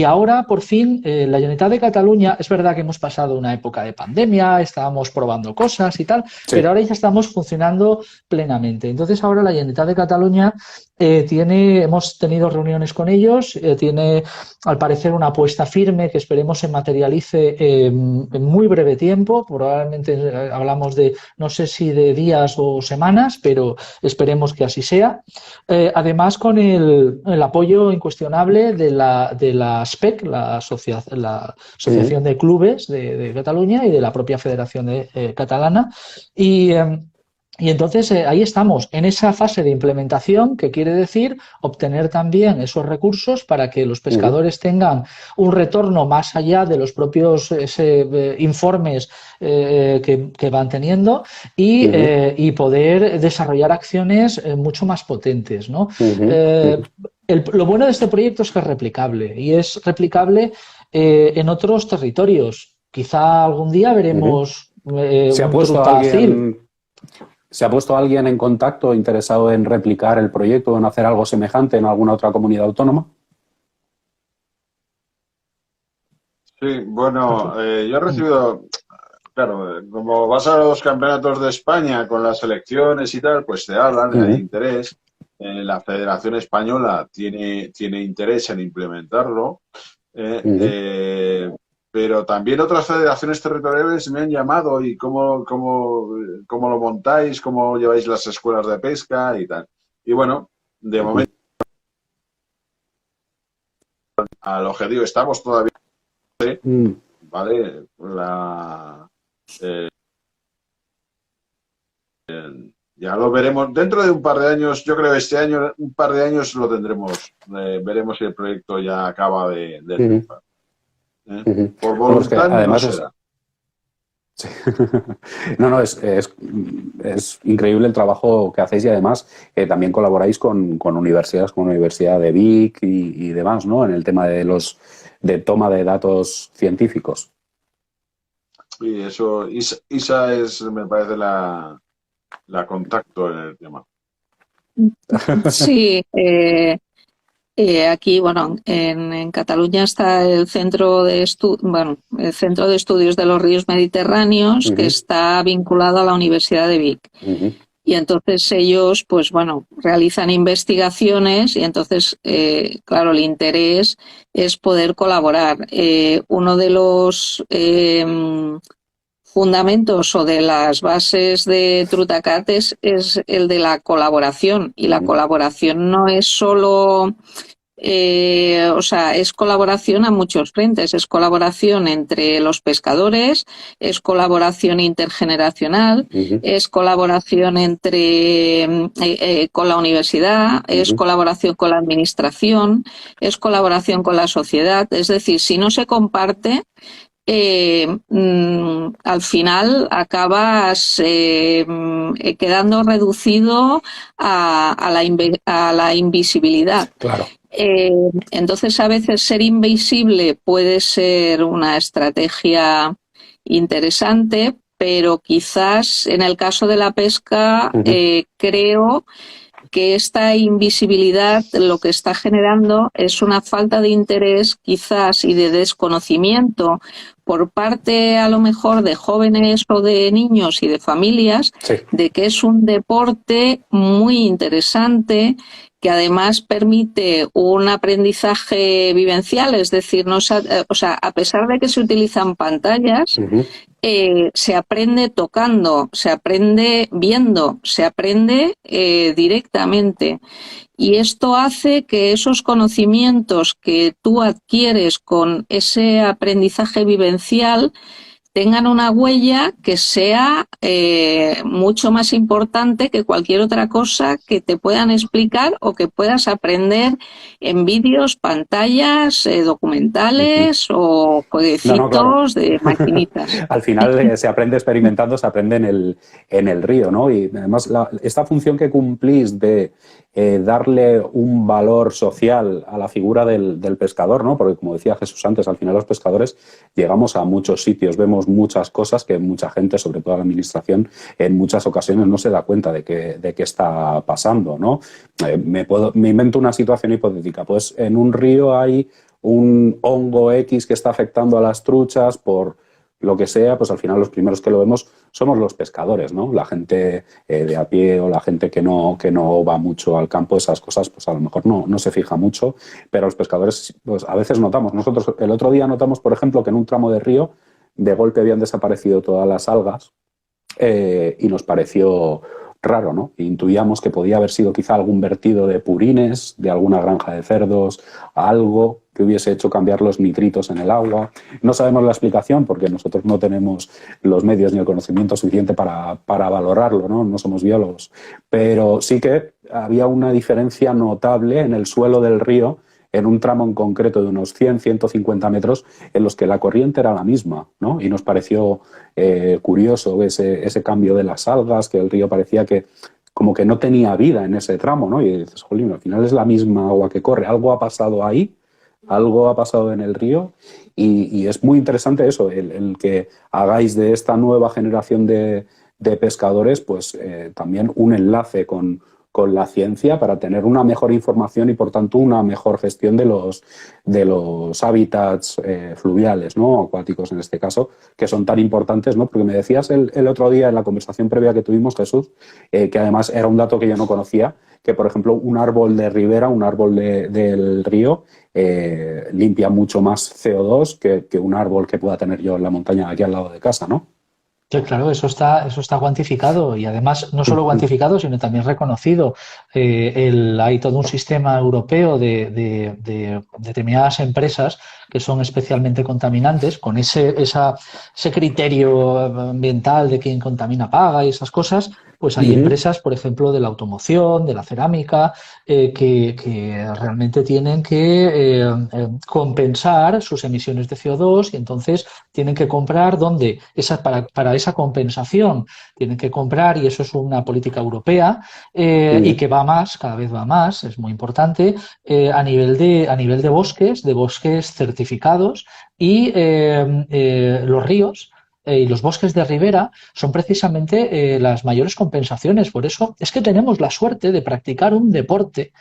Speaker 2: ahora, por fin, la Generalitat de Cataluña, es verdad que hemos pasado una época de pandemia, estábamos probando cosas y tal, pero ahora ya estamos funcionando plenamente. Entonces, ahora la Generalitat de Cataluña hemos tenido reuniones con ellos, tiene, al parecer, una apuesta firme que esperemos se materialice en muy breve tiempo. Probablemente hablamos de, no sé si de días o semanas, pero esperemos que así sea. Además, con el apoyo incuestionable de la ASPEC, la Asociación de Clubes de Cataluña, y de la propia Federación Catalana. Y entonces ahí estamos, en esa fase de implementación, que quiere decir obtener también esos recursos para que los pescadores tengan un retorno más allá de los propios informes que van teniendo y poder desarrollar acciones mucho más potentes, ¿no? Lo bueno de este proyecto es que es replicable, y es replicable en otros territorios. Quizá algún día veremos
Speaker 1: ¿Se ha puesto alguien en contacto interesado en replicar el proyecto o en hacer algo semejante en alguna otra comunidad autónoma?
Speaker 3: Sí, bueno, yo he recibido, claro, como vas a los campeonatos de España con las selecciones y tal, pues te hablan, hay interés. La Federación Española tiene interés en implementarlo. Pero también otras federaciones territoriales me han llamado y cómo lo montáis, cómo lleváis las escuelas de pesca y tal. Y bueno, de momento al objetivo estamos todavía, ¿vale? Ya lo veremos. Dentro de un par de años, yo creo que este año, un par de años lo tendremos. Veremos si el proyecto ya acaba de triunfar. Por voluntad
Speaker 1: además
Speaker 3: no será.
Speaker 1: Sí. No, es increíble el trabajo que hacéis, y además también colaboráis con universidades, como la Universidad de Vic y demás, ¿no? En el tema de toma de datos científicos.
Speaker 3: Y eso, Isa me parece la contacto en el tema.
Speaker 4: Sí, aquí, bueno, en Cataluña está el Centro de Estudios de los Ríos Mediterráneos, que está vinculado a la Universidad de Vic. y entonces ellos, pues bueno, realizan investigaciones y entonces, claro, el interés es poder colaborar. Uno de los fundamentos o de las bases de Trutacat es el de la colaboración, y la colaboración no es solo... o sea, es colaboración a muchos frentes, es colaboración entre los pescadores, es colaboración intergeneracional, es colaboración con la universidad, es colaboración con la administración, es colaboración con la sociedad. Es decir, si no se comparte, al final acabas quedando reducido a la invisibilidad.
Speaker 1: Claro.
Speaker 4: Entonces, a veces ser invisible puede ser una estrategia interesante, pero quizás en el caso de la pesca creo que esta invisibilidad lo que está generando es una falta de interés quizás y de desconocimiento por parte a lo mejor de jóvenes o de niños y de familias,
Speaker 1: Sí.
Speaker 4: de que es un deporte muy interesante, que además permite un aprendizaje vivencial, es decir, o sea, a pesar de que se utilizan pantallas, se aprende tocando, se aprende viendo, se aprende directamente. Y esto hace que esos conocimientos que tú adquieres con ese aprendizaje vivencial tengan una huella que sea mucho más importante que cualquier otra cosa que te puedan explicar o que puedas aprender en vídeos, pantallas, documentales o jueguecitos
Speaker 1: claro.
Speaker 4: de maquinitas.
Speaker 1: Al final se aprende experimentando, se aprende en el río, ¿no? Y además esta función que cumplís de darle un valor social a la figura del pescador, ¿no? Porque como decía Jesús antes, al final los pescadores llegamos a muchos sitios, vemos muchas cosas que mucha gente, sobre todo la administración, en muchas ocasiones no se da cuenta de qué está pasando, ¿no? Me invento una situación hipotética, pues en un río hay un hongo X que está afectando a las truchas por lo que sea, pues al final los primeros que lo vemos somos los pescadores, ¿no? La gente de a pie o la gente que no va mucho al campo, esas cosas, pues a lo mejor no se fija mucho, pero los pescadores, pues a veces notamos. Nosotros el otro día notamos, por ejemplo, que en un tramo de río de golpe habían desaparecido todas las algas y nos pareció raro, ¿no? Intuíamos que podía haber sido quizá algún vertido de purines, de alguna granja de cerdos, algo que hubiese hecho cambiar los nitritos en el agua. No sabemos la explicación porque nosotros no tenemos los medios ni el conocimiento suficiente para valorarlo, ¿no? No somos biólogos. Pero sí que había una diferencia notable en el suelo del río en un tramo en concreto de unos 100, 150 metros en los que la corriente era la misma, ¿no? Y nos pareció curioso ese cambio de las algas, que el río parecía que como que no tenía vida en ese tramo, ¿no? Y dices, jolín, al final es la misma agua que corre, algo ha pasado ahí, algo ha pasado en el río y es muy interesante eso, el que hagáis de esta nueva generación de pescadores pues también un enlace con la ciencia para tener una mejor información y por tanto una mejor gestión de los hábitats fluviales, ¿no? Acuáticos en este caso, que son tan importantes, ¿no? Porque me decías el otro día en la conversación previa que tuvimos, Jesús, que además era un dato que yo no conocía, que por ejemplo un árbol de ribera, un árbol del río, limpia mucho más CO2 que un árbol que pueda tener yo en la montaña aquí al lado de casa, ¿no?
Speaker 2: Sí, claro, eso está cuantificado y además no solo cuantificado, sino también reconocido. Hay todo un sistema europeo de determinadas empresas que son especialmente contaminantes, con ese criterio ambiental de quien contamina paga y esas cosas. Pues hay empresas, por ejemplo, de la automoción, de la cerámica, que realmente tienen que compensar sus emisiones de CO2 y entonces tienen que comprar para esa compensación tienen que comprar, y eso es una política europea y que va más, cada vez va más, es muy importante, a nivel de bosques certificados y los ríos. Y los bosques de ribera son precisamente las mayores compensaciones. Por eso es que tenemos la suerte de practicar un deporte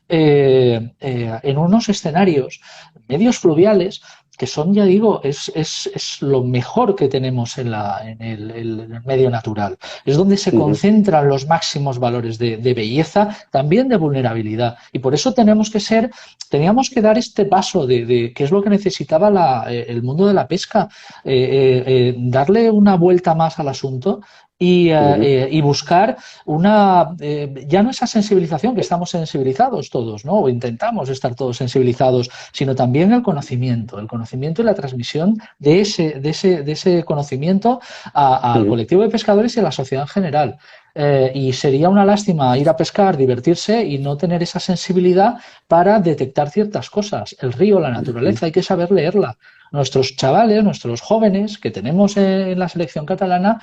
Speaker 2: en unos escenarios medios fluviales que son, ya digo, es lo mejor que tenemos en el medio natural. Es donde se concentran los máximos valores de belleza, también de vulnerabilidad. Y por eso teníamos que dar este paso de qué es lo que necesitaba el mundo de la pesca, darle una vuelta más al asunto y buscar ya no esa sensibilización, que estamos sensibilizados todos, ¿no? O intentamos estar todos sensibilizados, sino también el conocimiento y la transmisión de ese conocimiento al colectivo de pescadores y a la sociedad en general. Y sería una lástima ir a pescar, divertirse y no tener esa sensibilidad para detectar ciertas cosas. El río, la naturaleza, hay que saber leerla. Nuestros chavales, nuestros jóvenes que tenemos en la selección catalana,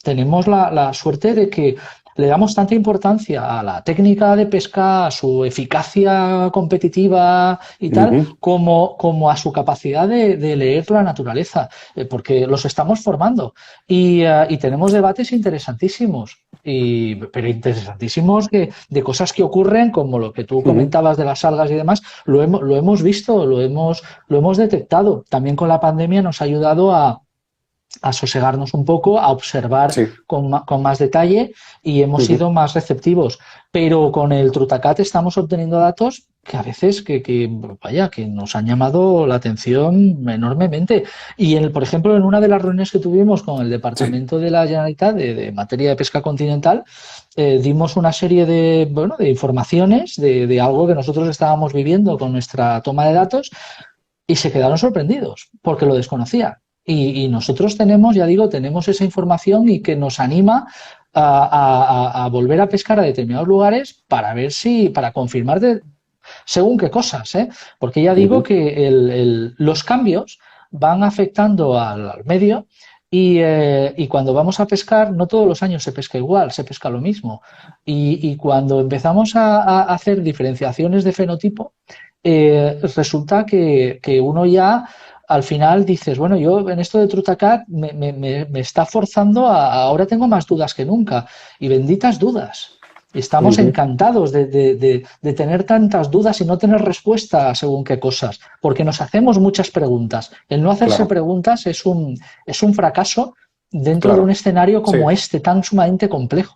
Speaker 2: tenemos la suerte de que le damos tanta importancia a la técnica de pesca, a su eficacia competitiva y tal, como a su capacidad de leer la naturaleza, porque los estamos formando. Y tenemos debates interesantísimos, pero interesantísimos de cosas que ocurren, como lo que tú comentabas de las algas y demás, lo hemos visto, lo hemos detectado. También con la pandemia nos ha ayudado a sosegarnos un poco, a observar con más detalle y hemos sido más receptivos. Pero con el Trutacat estamos obteniendo datos que a veces que nos han llamado la atención enormemente. Y, por ejemplo, en una de las reuniones que tuvimos con el Departamento de la Generalitat de materia de pesca continental, dimos una serie de informaciones de algo que nosotros estábamos viviendo con nuestra toma de datos y se quedaron sorprendidos porque lo desconocían. Y nosotros tenemos esa información y que nos anima a volver a pescar a determinados lugares para confirmar según qué cosas, porque ya digo que los cambios van afectando al medio y cuando vamos a pescar no todos los años se pesca igual, se pesca lo mismo. Y cuando empezamos a hacer diferenciaciones de fenotipo, resulta que uno ya al final dices, bueno, yo en esto de Trutacat me está forzando ahora tengo más dudas que nunca. Y benditas dudas. Estamos encantados de tener tantas dudas y no tener respuesta según qué cosas, porque nos hacemos muchas preguntas. El no hacerse preguntas es un fracaso dentro de un escenario como este, tan sumamente complejo.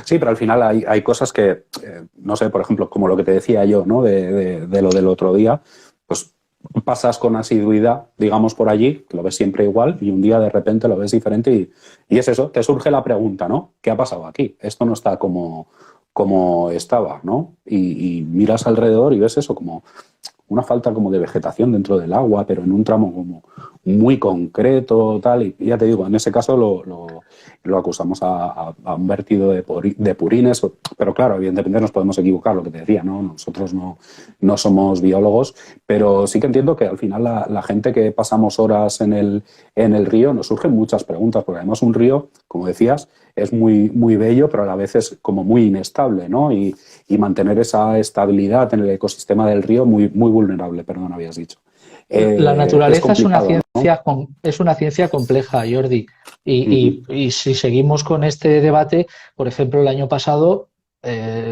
Speaker 1: Sí, pero al final hay cosas que, no sé, por ejemplo, como lo que te decía yo, ¿no? De lo del otro día, pues pasas con asiduidad, digamos, por allí, que lo ves siempre igual, y un día de repente lo ves diferente y es eso, te surge la pregunta, ¿no? ¿Qué ha pasado aquí? Esto no está como estaba, ¿no? Y miras alrededor y ves eso, como una falta como de vegetación dentro del agua, pero en un tramo como muy concreto, tal, y ya te digo, en ese caso lo acusamos a un vertido de purines, pero claro, evidentemente nos podemos equivocar, lo que te decía, ¿no? Nosotros no somos biólogos, pero sí que entiendo que al final la gente que pasamos horas en el río nos surgen muchas preguntas, porque además un río, como decías, es muy, muy bello, pero a la vez es como muy inestable, ¿no? Y mantener esa estabilidad en el ecosistema del río muy, muy vulnerable, perdón, habías dicho.
Speaker 2: La naturaleza es una ciencia,
Speaker 1: ¿no?
Speaker 2: Es una ciencia compleja, Jordi. Y si seguimos con este debate, por ejemplo, el año pasado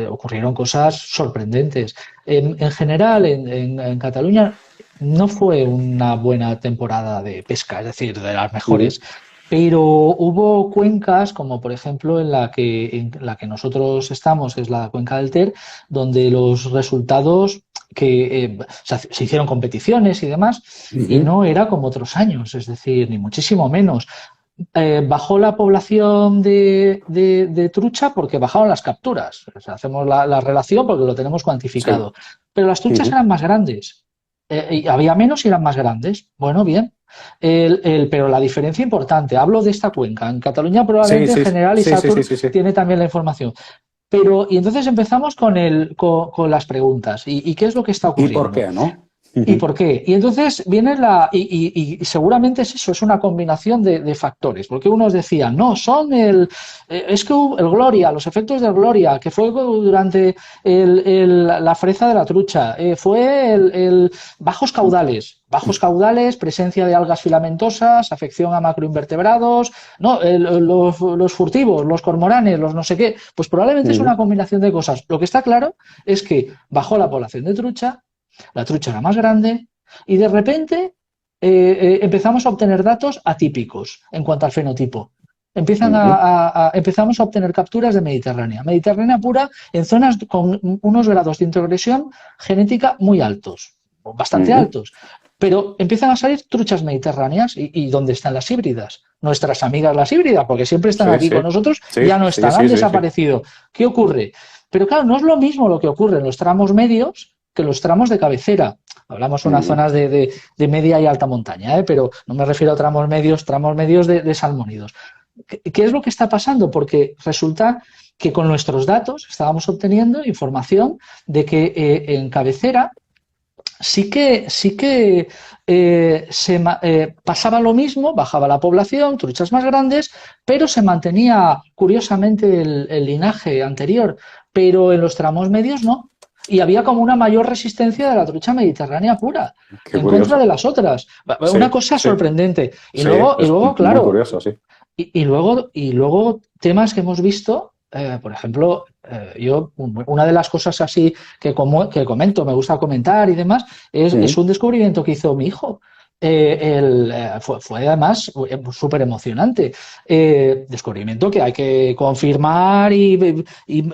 Speaker 2: ocurrieron cosas sorprendentes. En general, en Cataluña no fue una buena temporada de pesca, es decir, de las mejores. Pero hubo cuencas, como por ejemplo en la que nosotros estamos, que es la cuenca del Ter, donde los resultados se hicieron competiciones y demás, y no era como otros años, es decir, ni muchísimo menos. Bajó la población de trucha porque bajaron las capturas. O sea, hacemos la relación porque lo tenemos cuantificado. Sí. Pero las truchas eran más grandes. Y había menos y eran más grandes. Bueno, bien. Pero la diferencia importante, hablo de esta cuenca. En Cataluña probablemente en general y Satur tiene también la información. Y entonces empezamos con las preguntas. ¿Y qué es lo que está ocurriendo?
Speaker 1: ¿Y por qué, no?
Speaker 2: ¿Y por qué? Y entonces viene y seguramente es eso, es una combinación de factores, porque unos decían, no, es que el Gloria, los efectos del Gloria, que fue durante la freza de la trucha, fue el bajos caudales, presencia de algas filamentosas, afección a macroinvertebrados, no, los furtivos, los cormoranes, los no sé qué, pues probablemente es una combinación de cosas. Lo que está claro es que bajó la población de trucha, la trucha era más grande, Y de repente empezamos a obtener datos atípicos en cuanto al fenotipo. Empezamos a obtener capturas de Mediterránea pura en zonas con unos grados de introgresión genética muy altos, bastante altos. Pero empiezan a salir truchas mediterráneas. ¿Y dónde están las híbridas? Nuestras amigas las híbridas, porque siempre están aquí con nosotros, ya no están, han desaparecido. ¿Qué ocurre? Pero claro, no es lo mismo lo que ocurre en los tramos medios que en los tramos de cabecera. Hablamos de unas zonas de media y alta montaña, pero no me refiero a tramos medios de salmónidos. ¿Qué es lo que está pasando? Porque resulta que con nuestros datos estábamos obteniendo información de que en cabecera sí que pasaba lo mismo, bajaba la población, truchas más grandes, pero se mantenía curiosamente el linaje anterior, pero en los tramos medios no. Y había como una mayor resistencia de la trucha mediterránea pura en contra de las otras. Una cosa sorprendente. Y luego, claro,
Speaker 1: curioso,
Speaker 2: y luego temas que hemos visto, por ejemplo, yo una de las cosas así que comento, me gusta comentar y demás, es un descubrimiento que hizo mi hijo. Fue además súper emocionante. Descubrimiento que hay que confirmar y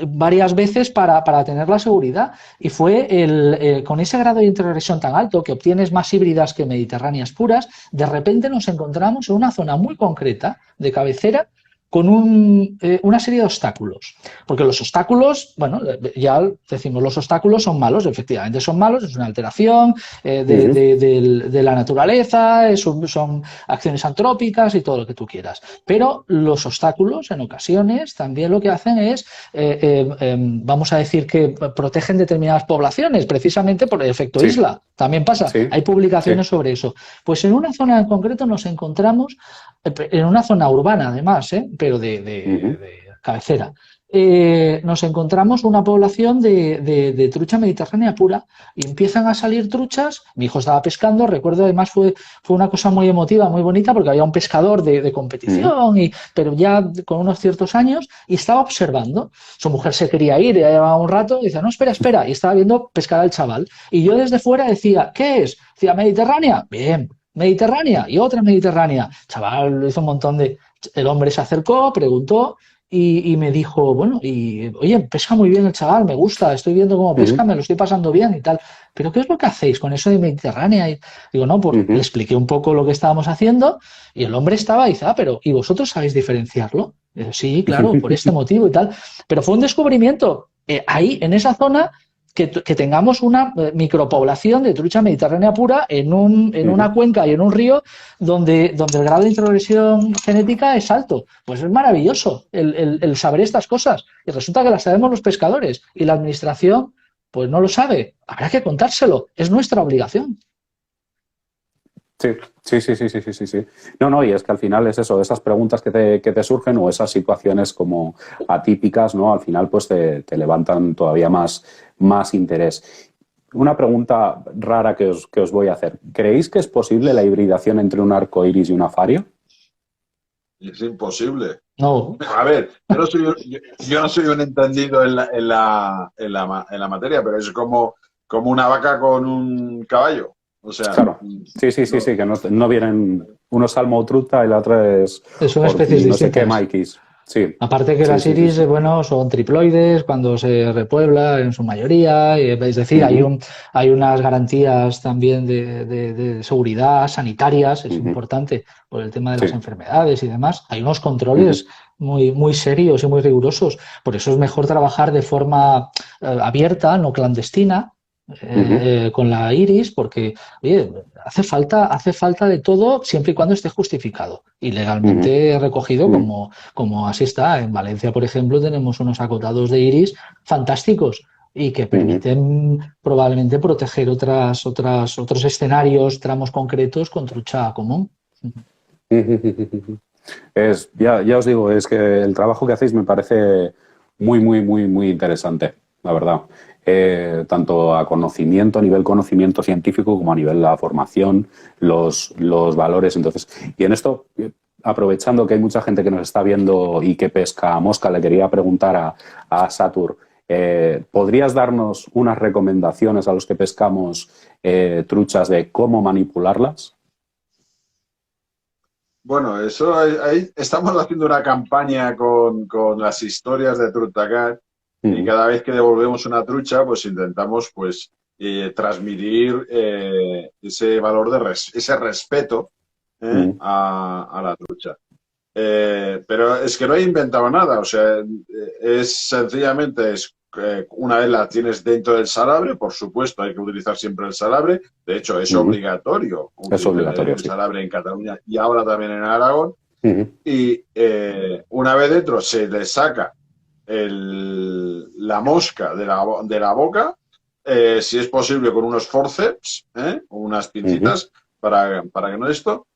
Speaker 2: varias veces para tener la seguridad. Y fue con ese grado de introgresión tan alto, que obtienes más híbridas que mediterráneas puras, de repente nos encontramos en una zona muy concreta de cabecera con una serie de obstáculos. Porque los obstáculos, bueno, ya decimos, los obstáculos son malos, efectivamente son malos, es una alteración de la naturaleza, son acciones antrópicas y todo lo que tú quieras. Pero los obstáculos, en ocasiones, también lo que hacen es, vamos a decir, que protegen determinadas poblaciones, precisamente por el efecto isla. También pasa, hay publicaciones sobre eso. Pues en una zona en concreto nos encontramos, en una zona urbana además, pero de cabecera, nos encontramos una población de trucha mediterránea pura y empiezan a salir truchas. Mi hijo estaba pescando, recuerdo, además fue una cosa muy emotiva, muy bonita, porque había un pescador de competición, pero ya con unos ciertos años, y estaba observando. Su mujer se quería ir, ya llevaba un rato, y dice, no, espera, y estaba viendo pescar al chaval. Y yo desde fuera decía, ¿qué es? Decía, Mediterránea, bien. Mediterránea y otra Mediterránea. Chaval hizo un montón de... El hombre se acercó, preguntó y me dijo, bueno, oye, pesca muy bien el chaval, me gusta, estoy viendo cómo pesca, me lo estoy pasando bien y tal. ¿Pero qué es lo que hacéis con eso de Mediterránea? Y digo, no, pues le expliqué un poco lo que estábamos haciendo y el hombre estaba y dice, pero ¿y vosotros sabéis diferenciarlo? Y digo, sí, claro, por este motivo y tal. Pero fue un descubrimiento ahí, en esa zona, que tengamos una micropoblación de trucha mediterránea pura en una cuenca y en un río donde el grado de introgresión genética es alto. Pues es maravilloso el saber estas cosas. Y resulta que las sabemos los pescadores y la administración pues no lo sabe. Habrá que contárselo. Es nuestra obligación.
Speaker 1: Sí. No, y es que al final es eso, esas preguntas que te surgen o esas situaciones como atípicas, ¿no? Al final pues te levantan todavía más interés. Una pregunta rara que os voy a hacer. ¿Creéis que es posible la hibridación entre un arco iris y una fario?
Speaker 3: Es imposible.
Speaker 2: No.
Speaker 3: A ver, yo no soy un entendido en la materia, pero es como una vaca con un caballo. O sea,
Speaker 1: claro. Sí, que no vienen, uno es salmotruta y la otra es
Speaker 2: una especie distinta.
Speaker 1: No sé qué maikis. Sí.
Speaker 2: Aparte que las iris, bueno, son triploides cuando se repuebla en su mayoría, es decir, hay unas garantías también de seguridad sanitarias, es importante por el tema de las enfermedades y demás. Hay unos controles muy, muy serios y muy rigurosos. Por eso es mejor trabajar de forma abierta, no clandestina, con la iris, porque oye, hace falta de todo siempre y cuando esté justificado y legalmente recogido, como así está. En Valencia, por ejemplo, tenemos unos acotados de iris fantásticos y que permiten probablemente proteger otros escenarios, tramos concretos con trucha común.
Speaker 1: Ya os digo, es que el trabajo que hacéis me parece muy, muy, muy, muy interesante, la verdad. Tanto a nivel conocimiento científico como a nivel de la formación, los valores. Entonces, y en esto, aprovechando que hay mucha gente que nos está viendo y que pesca mosca, le quería preguntar a Satur, ¿Podrías darnos unas recomendaciones a los que pescamos truchas de cómo manipularlas?
Speaker 3: Bueno, eso ahí estamos haciendo una campaña con las historias de Trutacat y cada vez que devolvemos una trucha, pues intentamos pues transmitir ese valor ese respeto a la trucha. Pero es que no he inventado nada, o sea, es sencillamente una vez la tienes dentro del salabre, por supuesto, hay que utilizar siempre el salabre. De hecho, es obligatorio utilizar el salabre en Cataluña y ahora también en Aragón. Y una vez dentro se le saca la mosca de la boca, si es posible con unos forceps, o unas pincitas para que no esto,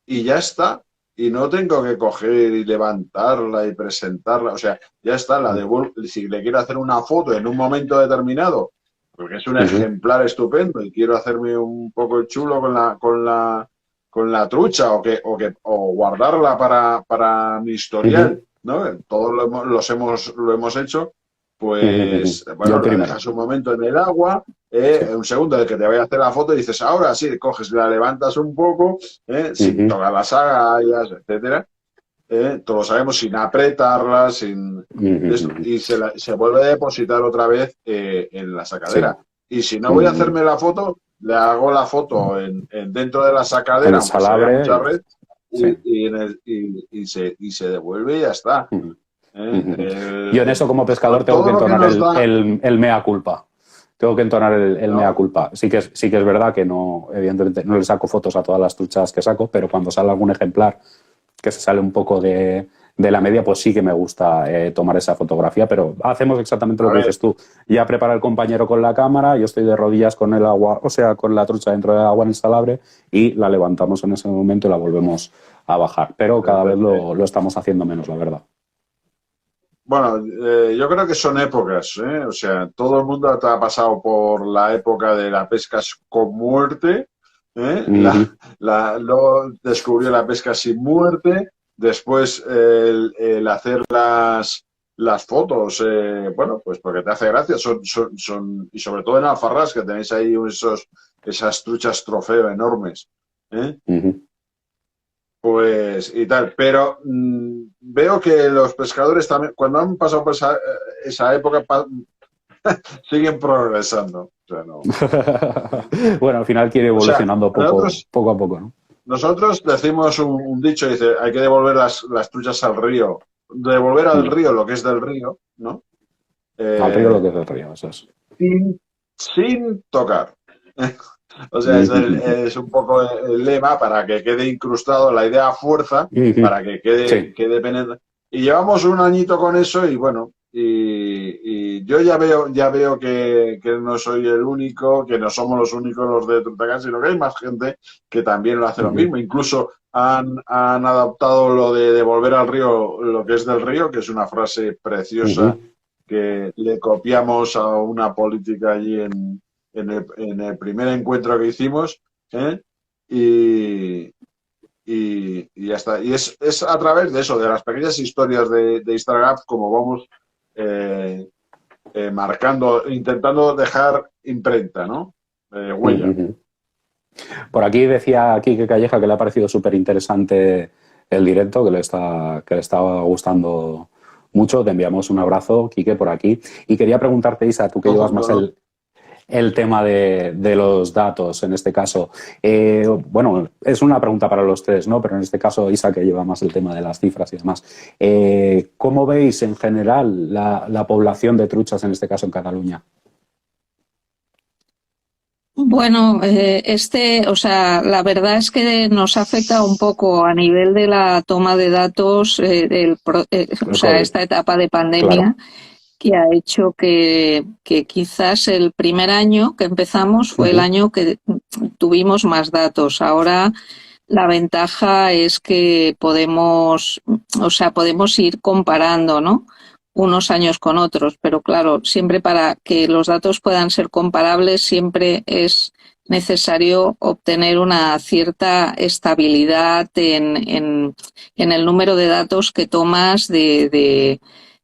Speaker 3: y ya está. Y no tengo que coger y levantarla y presentarla. O sea, ya está, la devuelvo. Si le quiero hacer una foto en un momento determinado, porque es un ejemplar estupendo y quiero hacerme un poco el chulo con la trucha o guardarla para mi historial, ¿no? Todos lo hemos hecho. Pues, bueno, la dejas un momento en el agua, un segundo de que te vaya a hacer la foto y dices, ahora sí, coges, la levantas un poco, sin tocar las agallas, etcétera. Todos lo sabemos, sin apretarla, sin y se vuelve a depositar otra vez en la sacadera. Sí. Y si no voy a hacerme la foto, le hago la foto dentro de la sacadera,
Speaker 1: aunque sea mucha
Speaker 3: red, y se devuelve y ya está.
Speaker 1: Yo en eso como pescador tengo que entonar el mea culpa. Tengo que entonar el mea culpa. Sí que es verdad que no, evidentemente, no le saco fotos a todas las truchas que saco, pero cuando sale algún ejemplar que se sale un poco de la media, pues sí que me gusta tomar esa fotografía, pero hacemos exactamente lo que dices tú. Ya prepara el compañero con la cámara, yo estoy de rodillas con el agua, o sea, con la trucha dentro del agua en el salabre y la levantamos en ese momento y la volvemos a bajar. Pero cada vez lo estamos haciendo menos, la verdad.
Speaker 3: Bueno, yo creo que son épocas, o sea, todo el mundo ha pasado por la época de la pesca con muerte, luego descubrió la pesca sin muerte, después el hacer las fotos, bueno, pues porque te hace gracia, y sobre todo en Alfarrás, que tenéis ahí esas truchas trofeo enormes, pues y tal, pero veo que los pescadores también, cuando han pasado por esa época, siguen progresando. O sea, no.
Speaker 1: Bueno, al final quiere evolucionando poco a poco, ¿no?
Speaker 3: Nosotros decimos un dicho, dice, hay que devolver las truchas al río, devolver al río lo que es del río, ¿no?
Speaker 1: Al río lo que es del río, eso es.
Speaker 3: Sin tocar. O sea, es un poco el lema para que quede incrustado la idea a fuerza, para que quede penetrado. Y llevamos un añito con eso y bueno, y yo ya veo que no soy el único, que no somos los únicos los de Trutacat, sino que hay más gente que también lo hace lo mismo. Incluso han adaptado lo de devolver al río lo que es del río, que es una frase preciosa que le copiamos a una política allí en el primer encuentro que hicimos, y ya está. Y es a través de eso, de las pequeñas historias de Instagram, como vamos marcando, intentando dejar imprenta, ¿no? Huella.
Speaker 1: Por aquí decía Quique Calleja que le ha parecido súper interesante el directo, que le estaba gustando mucho. Te enviamos un abrazo, Quique, por aquí. Y quería preguntarte, Isa, tú que llevas más el tema de los datos, en este caso. Bueno, es una pregunta para los tres, ¿no? Pero en este caso, Isa, que lleva más el tema de las cifras y demás. ¿Cómo veis en general la población de truchas, en este caso en Cataluña?
Speaker 4: Bueno, o sea, la verdad es que nos afecta un poco a nivel de la toma de datos, o sea, esta etapa de pandemia. Claro. Que ha hecho que quizás el primer año que empezamos fue el año que tuvimos más datos. Ahora la ventaja es que podemos ir comparando, ¿no? Unos años con otros, pero claro, siempre para que los datos puedan ser comparables siempre es necesario obtener una cierta estabilidad en el número de datos que tomas de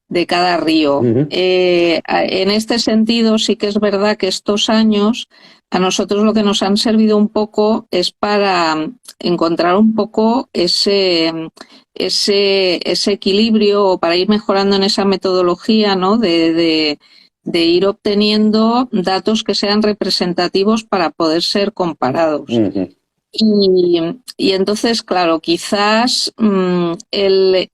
Speaker 4: de cada río. En este sentido, sí que es verdad que estos años a nosotros lo que nos han servido un poco es para encontrar un poco ese equilibrio, o para ir mejorando en esa metodología, ¿no? de ir obteniendo datos que sean representativos para poder ser comparados. Y entonces, claro, quizás el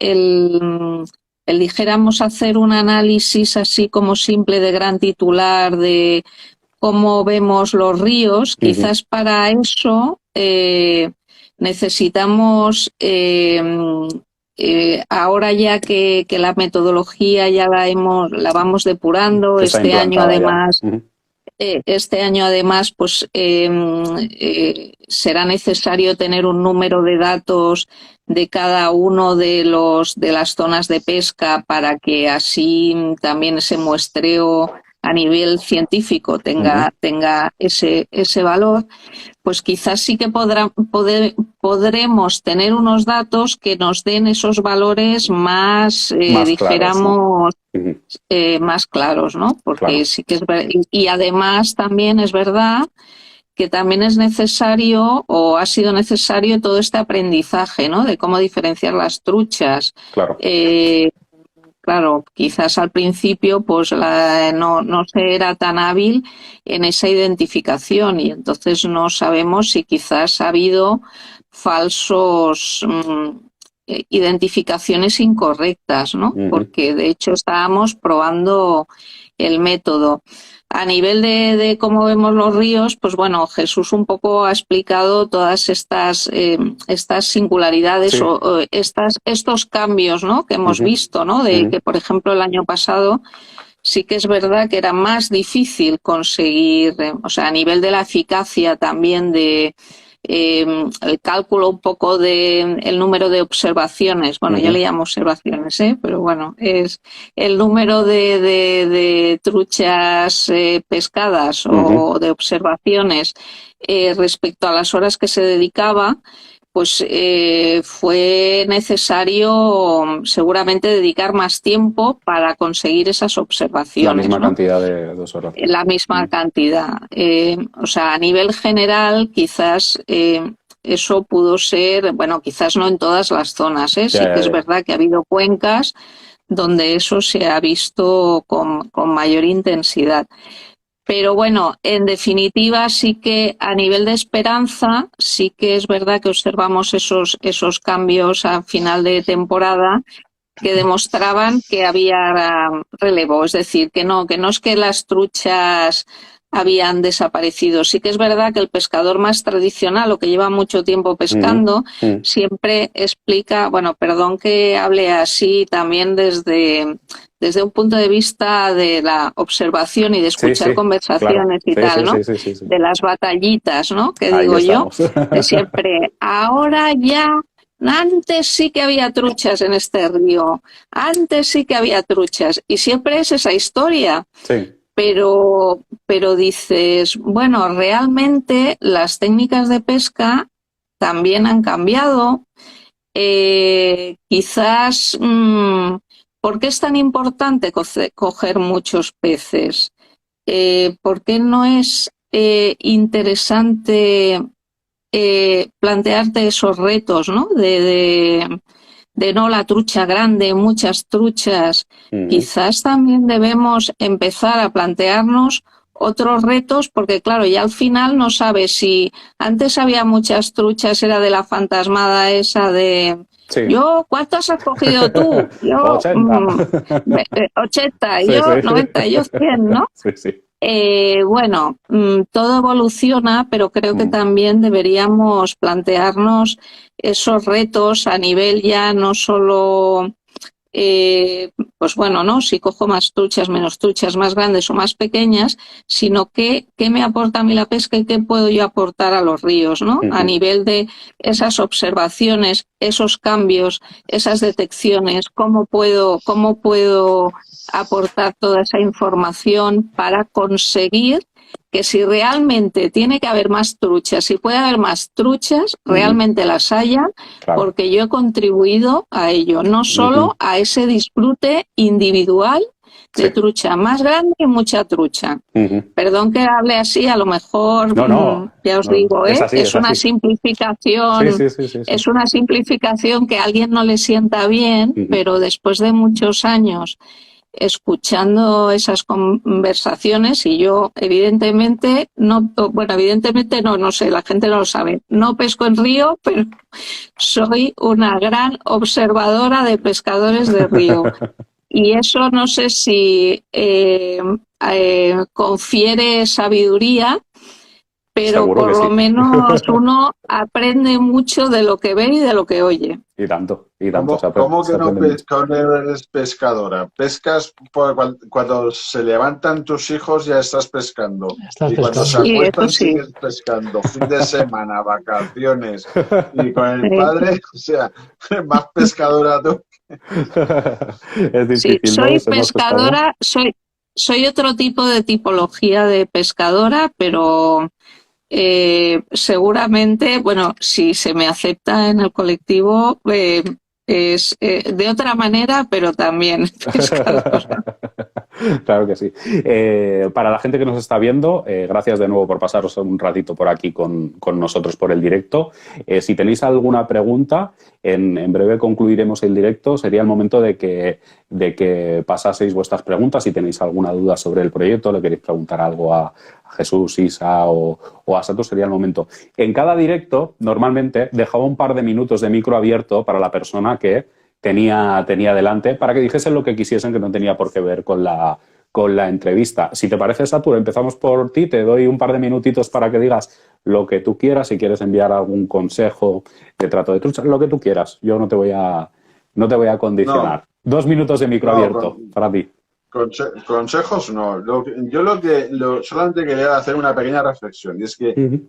Speaker 4: dijéramos hacer un análisis así como simple de gran titular de cómo vemos los ríos, quizás para eso necesitamos, ahora ya que la metodología ya la vamos depurando, este año además... Este año además pues será necesario tener un número de datos de cada uno de las zonas de pesca para que así también ese muestreo a nivel científico tenga ese valor. Pues quizás sí que podremos tener unos datos que nos den esos valores más dijéramos, ¿no? Más claros, ¿no? Porque sí que es verdad. Y además también es verdad que también es necesario, o ha sido necesario, todo este aprendizaje, ¿no? De cómo diferenciar las truchas. Claro, quizás al principio pues no se era tan hábil en esa identificación, y entonces no sabemos si quizás ha habido falsos identificaciones incorrectas, ¿no? Porque de hecho estábamos probando el método. A nivel de cómo vemos los ríos, pues bueno, Jesús un poco ha explicado todas estas singularidades o estos cambios, ¿no? Que hemos visto, ¿no? De que, por ejemplo, el año pasado sí que es verdad que era más difícil conseguir, o sea, a nivel de la eficacia también de el cálculo un poco de el número de observaciones, bueno, yo le llamo observaciones, pero bueno, es el número de truchas pescadas o de observaciones respecto a las horas que se dedicaba, pues fue necesario seguramente dedicar más tiempo para conseguir esas observaciones.
Speaker 1: La misma,
Speaker 4: ¿no?
Speaker 1: cantidad de observaciones.
Speaker 4: La misma cantidad. O sea, a nivel general, quizás eso pudo ser, bueno, quizás no en todas las zonas, sí que es verdad que ha habido cuencas donde eso se ha visto con mayor intensidad. Pero bueno, en definitiva sí que a nivel de esperanza sí que es verdad que observamos esos cambios a final de temporada que demostraban que había relevo, es decir, que no es que las truchas habían desaparecido. Sí que es verdad que el pescador más tradicional o que lleva mucho tiempo pescando siempre explica, bueno, perdón que hable así también desde un punto de vista de la observación y de escuchar conversaciones y tal, ¿no? De las batallitas, ¿no? Que ahí digo estamos. Yo, de siempre, ahora ya, antes sí que había truchas en este río, antes sí que había truchas, y siempre es esa historia. Sí. Pero dices, bueno, realmente las técnicas de pesca también han cambiado. Quizás, ¿por qué es tan importante coger muchos peces? ¿Por qué no es interesante plantearte esos retos, ¿no? De no la trucha grande, muchas truchas. Quizás también debemos empezar a plantearnos otros retos, porque claro, ya al final no sabes si antes había muchas truchas, era de la fantasmada esa de... Sí. Yo, ¿cuántos has cogido tú? Yo 80, yo 90, yo 100, ¿no? Sí. Bueno, todo evoluciona, pero creo que también deberíamos plantearnos esos retos a nivel ya no solo, pues bueno, ¿no? Si cojo más truchas, menos truchas, más grandes o más pequeñas, sino qué me aporta a mí la pesca y qué puedo yo aportar a los ríos, ¿no? A nivel de esas observaciones, esos cambios, esas detecciones, cómo puedo aportar toda esa información para conseguir que si realmente tiene que haber más truchas, si puede haber más truchas, realmente las haya,
Speaker 1: Claro.
Speaker 4: porque yo he contribuido a ello, no solo a ese disfrute individual de
Speaker 1: Sí.
Speaker 4: trucha más grande y mucha trucha. Perdón que hable así, a lo mejor,
Speaker 1: No,
Speaker 4: ya os
Speaker 1: no,
Speaker 4: digo,
Speaker 1: es así,
Speaker 4: es
Speaker 1: es
Speaker 4: una
Speaker 1: así.
Speaker 4: simplificación,
Speaker 1: Sí.
Speaker 4: es una simplificación que a alguien no le sienta bien, pero después de muchos años escuchando esas conversaciones, y yo evidentemente no, bueno, evidentemente no sé, la gente no lo sabe, no pesco en río, pero soy una gran observadora de pescadores de río. Y eso no sé si confiere sabiduría, pero
Speaker 1: Seguro
Speaker 4: por
Speaker 1: que
Speaker 4: lo
Speaker 1: sí.
Speaker 4: menos uno aprende mucho de lo que ve y de lo que oye.
Speaker 1: Y tanto, se
Speaker 3: ¿Cómo
Speaker 1: se
Speaker 3: que no
Speaker 1: aprende mucho.
Speaker 3: eres pescadora? Pescas cuando se levantan tus hijos ya estás pescando.
Speaker 2: Estás
Speaker 3: Y cuando se
Speaker 2: pescando.
Speaker 4: Sí, eso
Speaker 3: acuestan
Speaker 4: sí.
Speaker 3: sigues pescando. Fin de semana, vacaciones. Y con el
Speaker 4: Sí.
Speaker 3: padre, o sea, más pescadora tú.
Speaker 1: Es
Speaker 4: Sí,
Speaker 1: difícil, ¿no?
Speaker 4: soy
Speaker 1: Ser más pescador.
Speaker 4: pescadora, soy otro tipo de tipología de pescadora, pero seguramente, bueno, si se me acepta en el colectivo, es de otra manera, pero también pescadora.
Speaker 1: Claro que sí. Para la gente que nos está viendo, gracias de nuevo por pasaros un ratito por aquí con nosotros por el directo. Si tenéis alguna pregunta, en breve concluiremos el directo. Sería el momento de que pasaseis vuestras preguntas. Si tenéis alguna duda sobre el proyecto, le queréis preguntar algo a Jesús, Isa o a Sato, sería el momento. En cada directo, normalmente, dejaba un par de minutos de micro abierto para la persona que tenía delante, para que dijesen lo que quisiesen, que no tenía por qué ver con la entrevista. Si te parece, Satur, empezamos por ti, te doy un par de minutitos para que digas lo que tú quieras, si quieres enviar algún consejo de trato de trucha, lo que tú quieras. Yo no te voy a condicionar. 2 minutos de micro abierto para ti.
Speaker 3: Consejos no. Solamente quería hacer una pequeña reflexión, y es que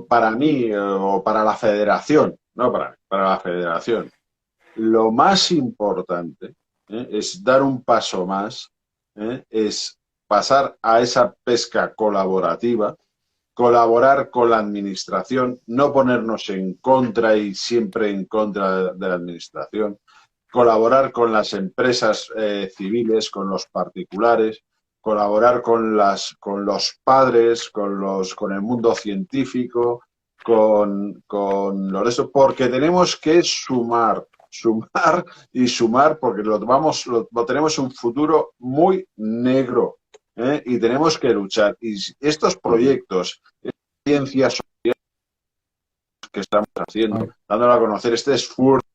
Speaker 3: para mí, o para la federación, no para la federación, lo más importante es dar un paso más, es pasar a esa pesca colaborativa, colaborar con la administración, no ponernos en contra y siempre en contra de la administración, colaborar con las empresas civiles, con los particulares, colaborar con los padres, con el mundo científico, con los eso, porque tenemos que sumar y sumar, porque tenemos un futuro muy negro, y tenemos que luchar. Y estos proyectos, ciencias que estamos haciendo, dándole a conocer este esfuerzo,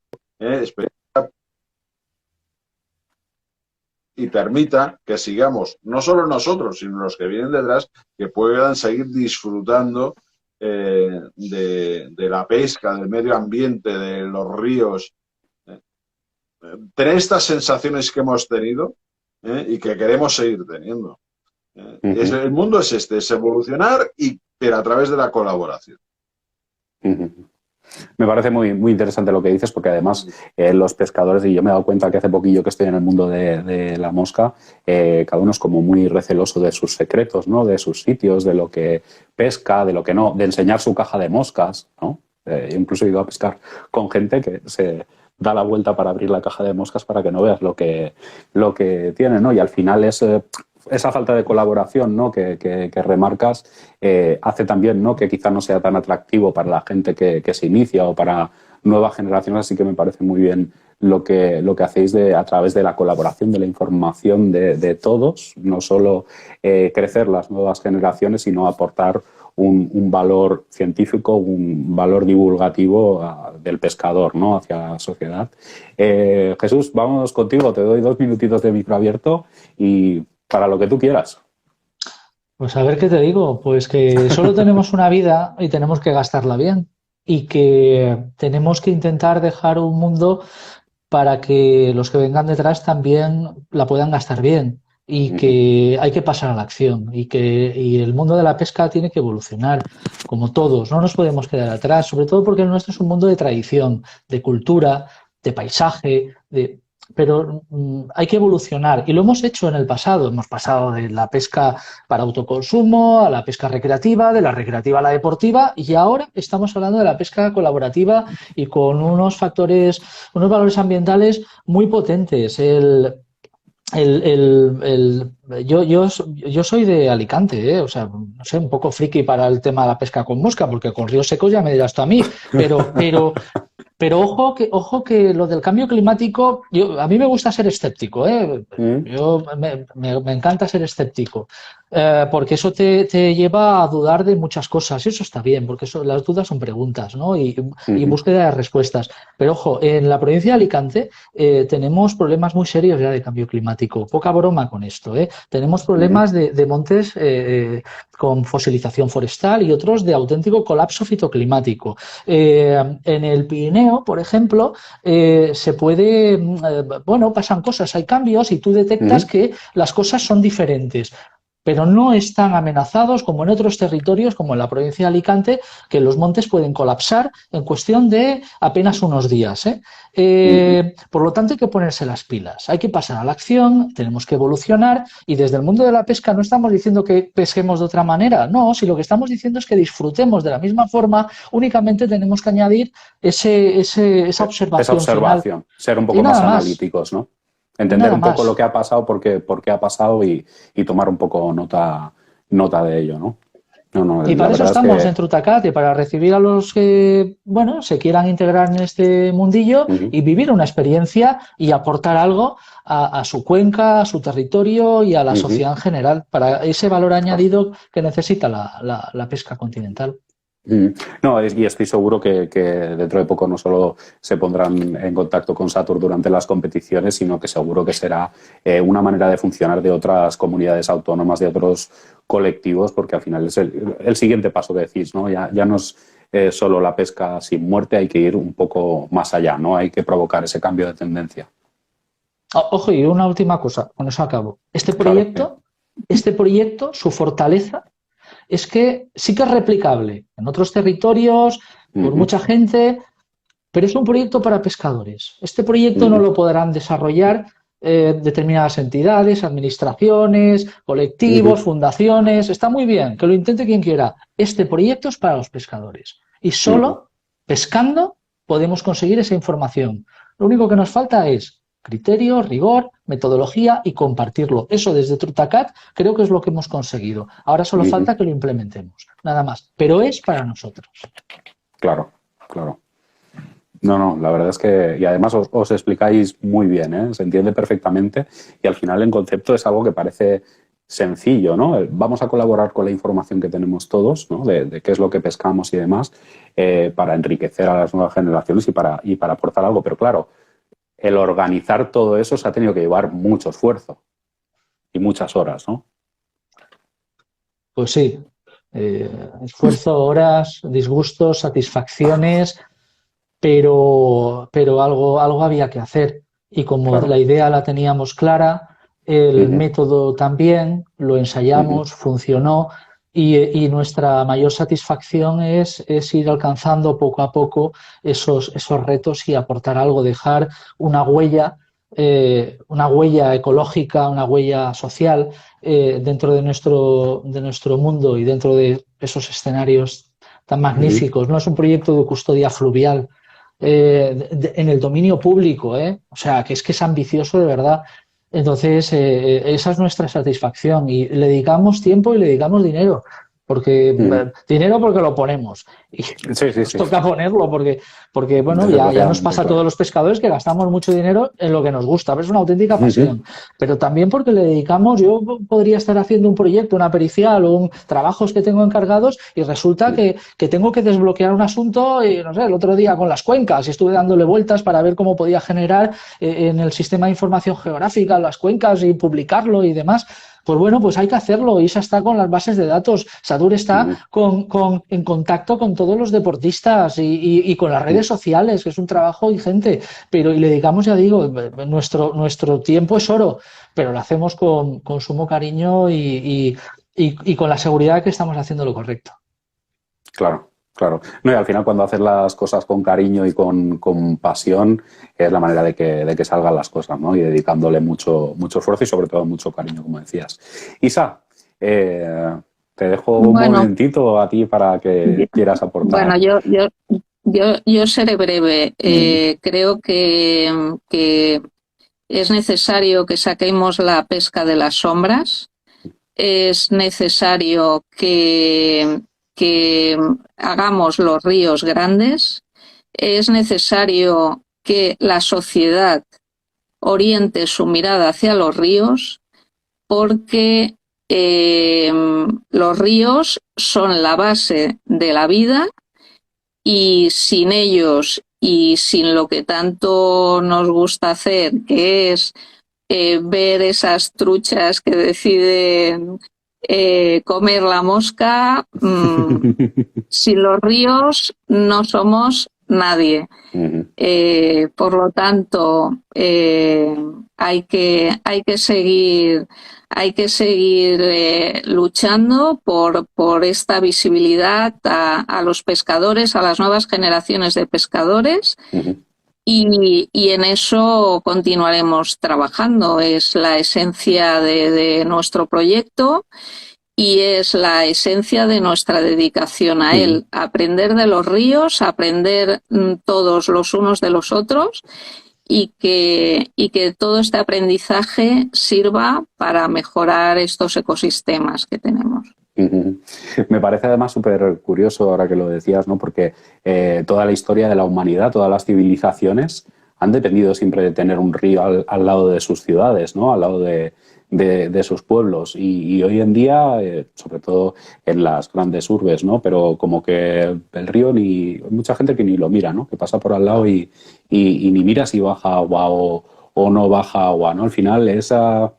Speaker 3: y permita que sigamos, no solo nosotros, sino los que vienen detrás, que puedan seguir disfrutando de la pesca, del medio ambiente, de los ríos. Tener estas sensaciones que hemos tenido y que queremos seguir teniendo. El mundo es evolucionar, pero a través de la colaboración.
Speaker 1: Me parece muy, muy interesante lo que dices, porque además los pescadores, y yo me he dado cuenta que hace poquillo que estoy en el mundo de la mosca, cada uno es como muy receloso de sus secretos, ¿no? De sus sitios, de lo que pesca, de lo que no, de enseñar su caja de moscas, ¿no? Incluso he ido a pescar con gente que se da la vuelta para abrir la caja de moscas para que no veas lo que tiene, ¿no? Y al final es esa falta de colaboración, ¿no? que remarcas hace también, ¿no? que quizá no sea tan atractivo para la gente que se inicia o para nuevas generaciones, así que me parece muy bien lo que hacéis a través de la colaboración, de la información de todos, no solo crecer las nuevas generaciones, sino aportar un valor científico, un valor divulgativo del pescador, ¿no? hacia la sociedad. Jesús, vámonos contigo, te doy 2 minutitos de micro abierto y para lo que tú quieras.
Speaker 2: Pues a ver qué te digo, pues que solo tenemos una vida y tenemos que gastarla bien y que tenemos que intentar dejar un mundo para que los que vengan detrás también la puedan gastar bien y que hay que pasar a la acción y el mundo de la pesca tiene que evolucionar, como todos, no nos podemos quedar atrás, sobre todo porque el nuestro es un mundo de tradición, de cultura, de paisaje, pero hay que evolucionar y lo hemos hecho en el pasado. Hemos pasado de la pesca para autoconsumo a la pesca recreativa, de la recreativa a la deportiva y ahora estamos hablando de la pesca colaborativa y con unos factores, unos valores ambientales muy potentes. Yo soy de Alicante, o sea, no sé, un poco friki para el tema de la pesca con mosca, porque con ríos secos ya me dirás tú a mí, pero ojo que lo del cambio climático, a mí me gusta ser escéptico, ¿eh? Me encanta ser escéptico, porque eso te lleva a dudar de muchas cosas, y eso está bien, porque las dudas son preguntas, ¿no? Y búsqueda de respuestas. Pero ojo, en la provincia de Alicante tenemos problemas muy serios ya de cambio climático, poca broma con esto, ¿eh? Tenemos problemas de montes con fosilización forestal y otros de auténtico colapso fitoclimático. En el Pirineo, por ejemplo, se puede, bueno, pasan cosas, hay cambios y tú detectas que las cosas son diferentes, pero no están amenazados como en otros territorios, como en la provincia de Alicante, que los montes pueden colapsar en cuestión de apenas unos días, ¿eh? Por lo tanto, hay que ponerse las pilas, hay que pasar a la acción, tenemos que evolucionar y desde el mundo de la pesca no estamos diciendo que pesquemos de otra manera, no, si lo que estamos diciendo es que disfrutemos de la misma forma, únicamente tenemos que añadir esa observación final.
Speaker 1: Ser un poco más analíticos, ¿no? Entender un poco lo que ha pasado, por qué ha pasado y tomar un poco nota de ello, ¿no?
Speaker 2: Y para eso estamos en Trutacate, para recibir a los que, bueno, se quieran integrar en este mundillo y vivir una experiencia y aportar algo a su cuenca, a su territorio y a la sociedad en general, para ese valor añadido que necesita la pesca continental.
Speaker 1: No, y estoy seguro que dentro de poco no solo se pondrán en contacto con Satur durante las competiciones, sino que seguro que será una manera de funcionar de otras comunidades autónomas, de otros colectivos, porque al final es el siguiente paso que decís, ¿no? Ya no es solo la pesca sin muerte, hay que ir un poco más allá, ¿no? Hay que provocar ese cambio de tendencia.
Speaker 2: Ojo, y una última cosa, con eso acabo. Este proyecto, su fortaleza es que sí que es replicable en otros territorios, por mucha gente, pero es un proyecto para pescadores. Este proyecto no lo podrán desarrollar determinadas entidades, administraciones, colectivos, fundaciones. Está muy bien, que lo intente quien quiera. Este proyecto es para los pescadores. Y solo pescando podemos conseguir esa información. Lo único que nos falta es criterio, rigor, metodología y compartirlo. Eso desde Trutacat creo que es lo que hemos conseguido. Ahora solo falta que lo implementemos, nada más. Pero es para nosotros.
Speaker 1: Claro. No, la verdad es que... Y además os explicáis muy bien, ¿eh? Se entiende perfectamente y al final en concepto es algo que parece sencillo, ¿no? Vamos a colaborar con la información que tenemos todos, ¿no? De qué es lo que pescamos y demás para enriquecer a las nuevas generaciones y para aportar algo. Pero claro, el organizar todo eso se ha tenido que llevar mucho esfuerzo y muchas horas, ¿no?
Speaker 2: Pues sí. Esfuerzo, horas, disgustos, satisfacciones, pero algo había que hacer. Y como la idea la teníamos clara, el método también, lo ensayamos, funcionó. Y nuestra mayor satisfacción es ir alcanzando poco a poco esos retos y aportar algo, dejar una huella ecológica, una huella social dentro de nuestro mundo y dentro de esos escenarios tan magníficos. No es un proyecto de custodia fluvial en el dominio público, o sea, que es ambicioso de verdad. Entonces, esa es nuestra satisfacción y le dedicamos tiempo y le dedicamos dinero, porque dinero porque lo ponemos y nos toca ponerlo porque bueno, ya nos pasa a todos los pescadores que gastamos mucho dinero en lo que nos gusta, pero es una auténtica pasión, pero también porque le dedicamos. Yo podría estar haciendo un proyecto, una pericial o trabajos que tengo encargados y resulta que tengo que desbloquear un asunto, y, no sé, el otro día con las cuencas estuve dándole vueltas para ver cómo podía generar en el sistema de información geográfica las cuencas y publicarlo y demás. Pues bueno, pues hay que hacerlo. ISA está con las bases de datos, Satur está en contacto con todos los deportistas y con las redes sociales, que es un trabajo ingente, pero y le dedicamos, ya digo, nuestro tiempo es oro, pero lo hacemos con sumo cariño y con la seguridad de que estamos haciendo lo correcto.
Speaker 1: Claro, Claro. No, y al final cuando haces las cosas con cariño y con pasión es la manera de que salgan las cosas, ¿no? Y dedicándole mucho esfuerzo y sobre todo mucho cariño, como decías. Isa, te dejo un
Speaker 4: Bueno,
Speaker 1: momentito a ti para que quieras aportar.
Speaker 4: bueno, yo seré breve. Creo que es necesario que saquemos la pesca de las sombras. Es necesario que hagamos los ríos grandes. Es necesario que la sociedad oriente su mirada hacia los ríos, porque los ríos son la base de la vida y sin ellos y sin lo que tanto nos gusta hacer, que es ver esas truchas que deciden comer la mosca, sin los ríos no somos nadie. Por lo tanto, hay que seguir luchando por esta visibilidad a los pescadores, a las nuevas generaciones de pescadores. Y en eso continuaremos trabajando. Es la esencia de nuestro proyecto y es la esencia de nuestra dedicación a él. Aprender de los ríos, aprender todos los unos de los otros y que todo este aprendizaje sirva para mejorar estos ecosistemas que tenemos.
Speaker 1: Me parece además súper curioso ahora que lo decías, ¿no? Porque toda la historia de la humanidad, todas las civilizaciones han dependido siempre de tener un río al lado de sus ciudades, ¿no? Al lado de sus pueblos y hoy en día, sobre todo en las grandes urbes, ¿no? Pero como que el río hay mucha gente que ni lo mira, ¿no? Que pasa por al lado y ni mira si baja agua o no baja agua, ¿no? Al final esa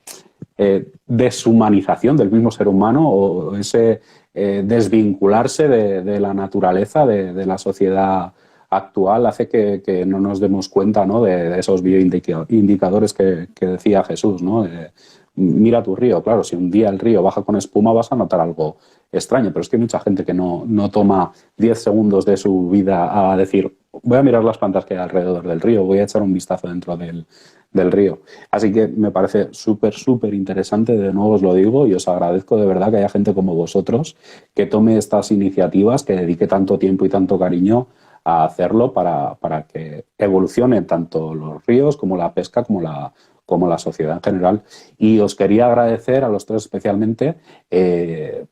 Speaker 1: deshumanización del mismo ser humano o ese desvincularse de la naturaleza, de la sociedad actual hace que no nos demos cuenta, ¿no? de esos bioindicadores que decía Jesús, ¿no? Mira tu río, claro, si un día el río baja con espuma vas a notar algo extraño, pero es que hay mucha gente que no toma 10 segundos de su vida a decir voy a mirar las plantas que hay alrededor del río, voy a echar un vistazo dentro del río. Así que me parece súper interesante, de nuevo os lo digo, y os agradezco de verdad que haya gente como vosotros que tome estas iniciativas, que dedique tanto tiempo y tanto cariño a hacerlo para que evolucionen tanto los ríos como la pesca como la sociedad en general. Y os quería agradecer a los tres especialmente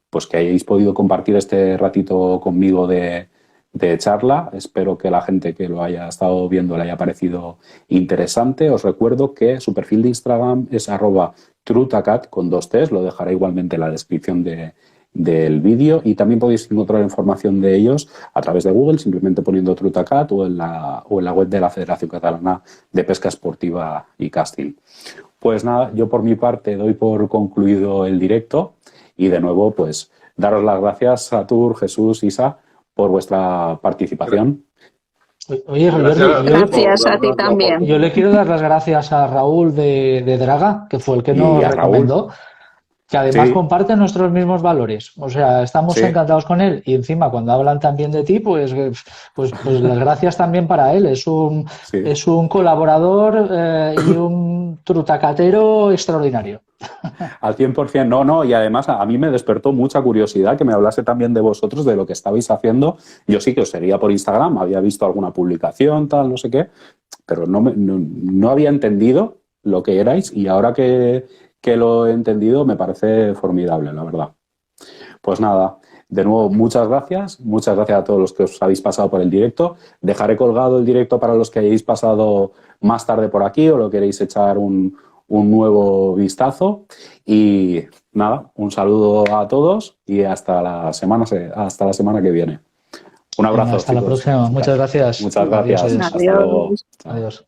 Speaker 1: pues que hayáis podido compartir este ratito conmigo de charla. Espero que la gente que lo haya estado viendo le haya parecido interesante. Os recuerdo que su perfil de Instagram es @trutacat con 2 T's, lo dejaré igualmente en la descripción del vídeo, y también podéis encontrar información de ellos a través de Google, simplemente poniendo Trutacat o en la web de la Federación Catalana de Pesca Esportiva y Casting. Pues nada, yo por mi parte doy por concluido el directo y de nuevo pues daros las gracias a Tur, Jesús, Isa, por vuestra participación.
Speaker 2: Oye,
Speaker 4: gracias a ti también.
Speaker 2: Yo le quiero dar las gracias a Raúl de Draga, que fue el que nos recomendó, que además comparte nuestros mismos valores. O sea, estamos encantados con él y encima cuando hablan también de ti, pues las gracias también para él. Es un colaborador y un trutacatero extraordinario.
Speaker 1: Al 100%, no, y además a mí me despertó mucha curiosidad que me hablase también de vosotros, de lo que estabais haciendo. Yo sí que os seguía por Instagram, había visto alguna publicación, tal, no sé qué, pero no había entendido lo que erais, y ahora que lo he entendido me parece formidable, la verdad. Pues nada, de nuevo muchas gracias a todos los que os habéis pasado por el directo. Dejaré colgado el directo para los que hayáis pasado más tarde por aquí o lo queréis echar un nuevo vistazo, y nada, un saludo a todos y hasta la semana que viene. Un abrazo.
Speaker 2: Hasta la próxima. Muchas gracias.
Speaker 1: Muchas gracias.
Speaker 4: Adiós.
Speaker 1: Hasta luego.
Speaker 2: Adiós.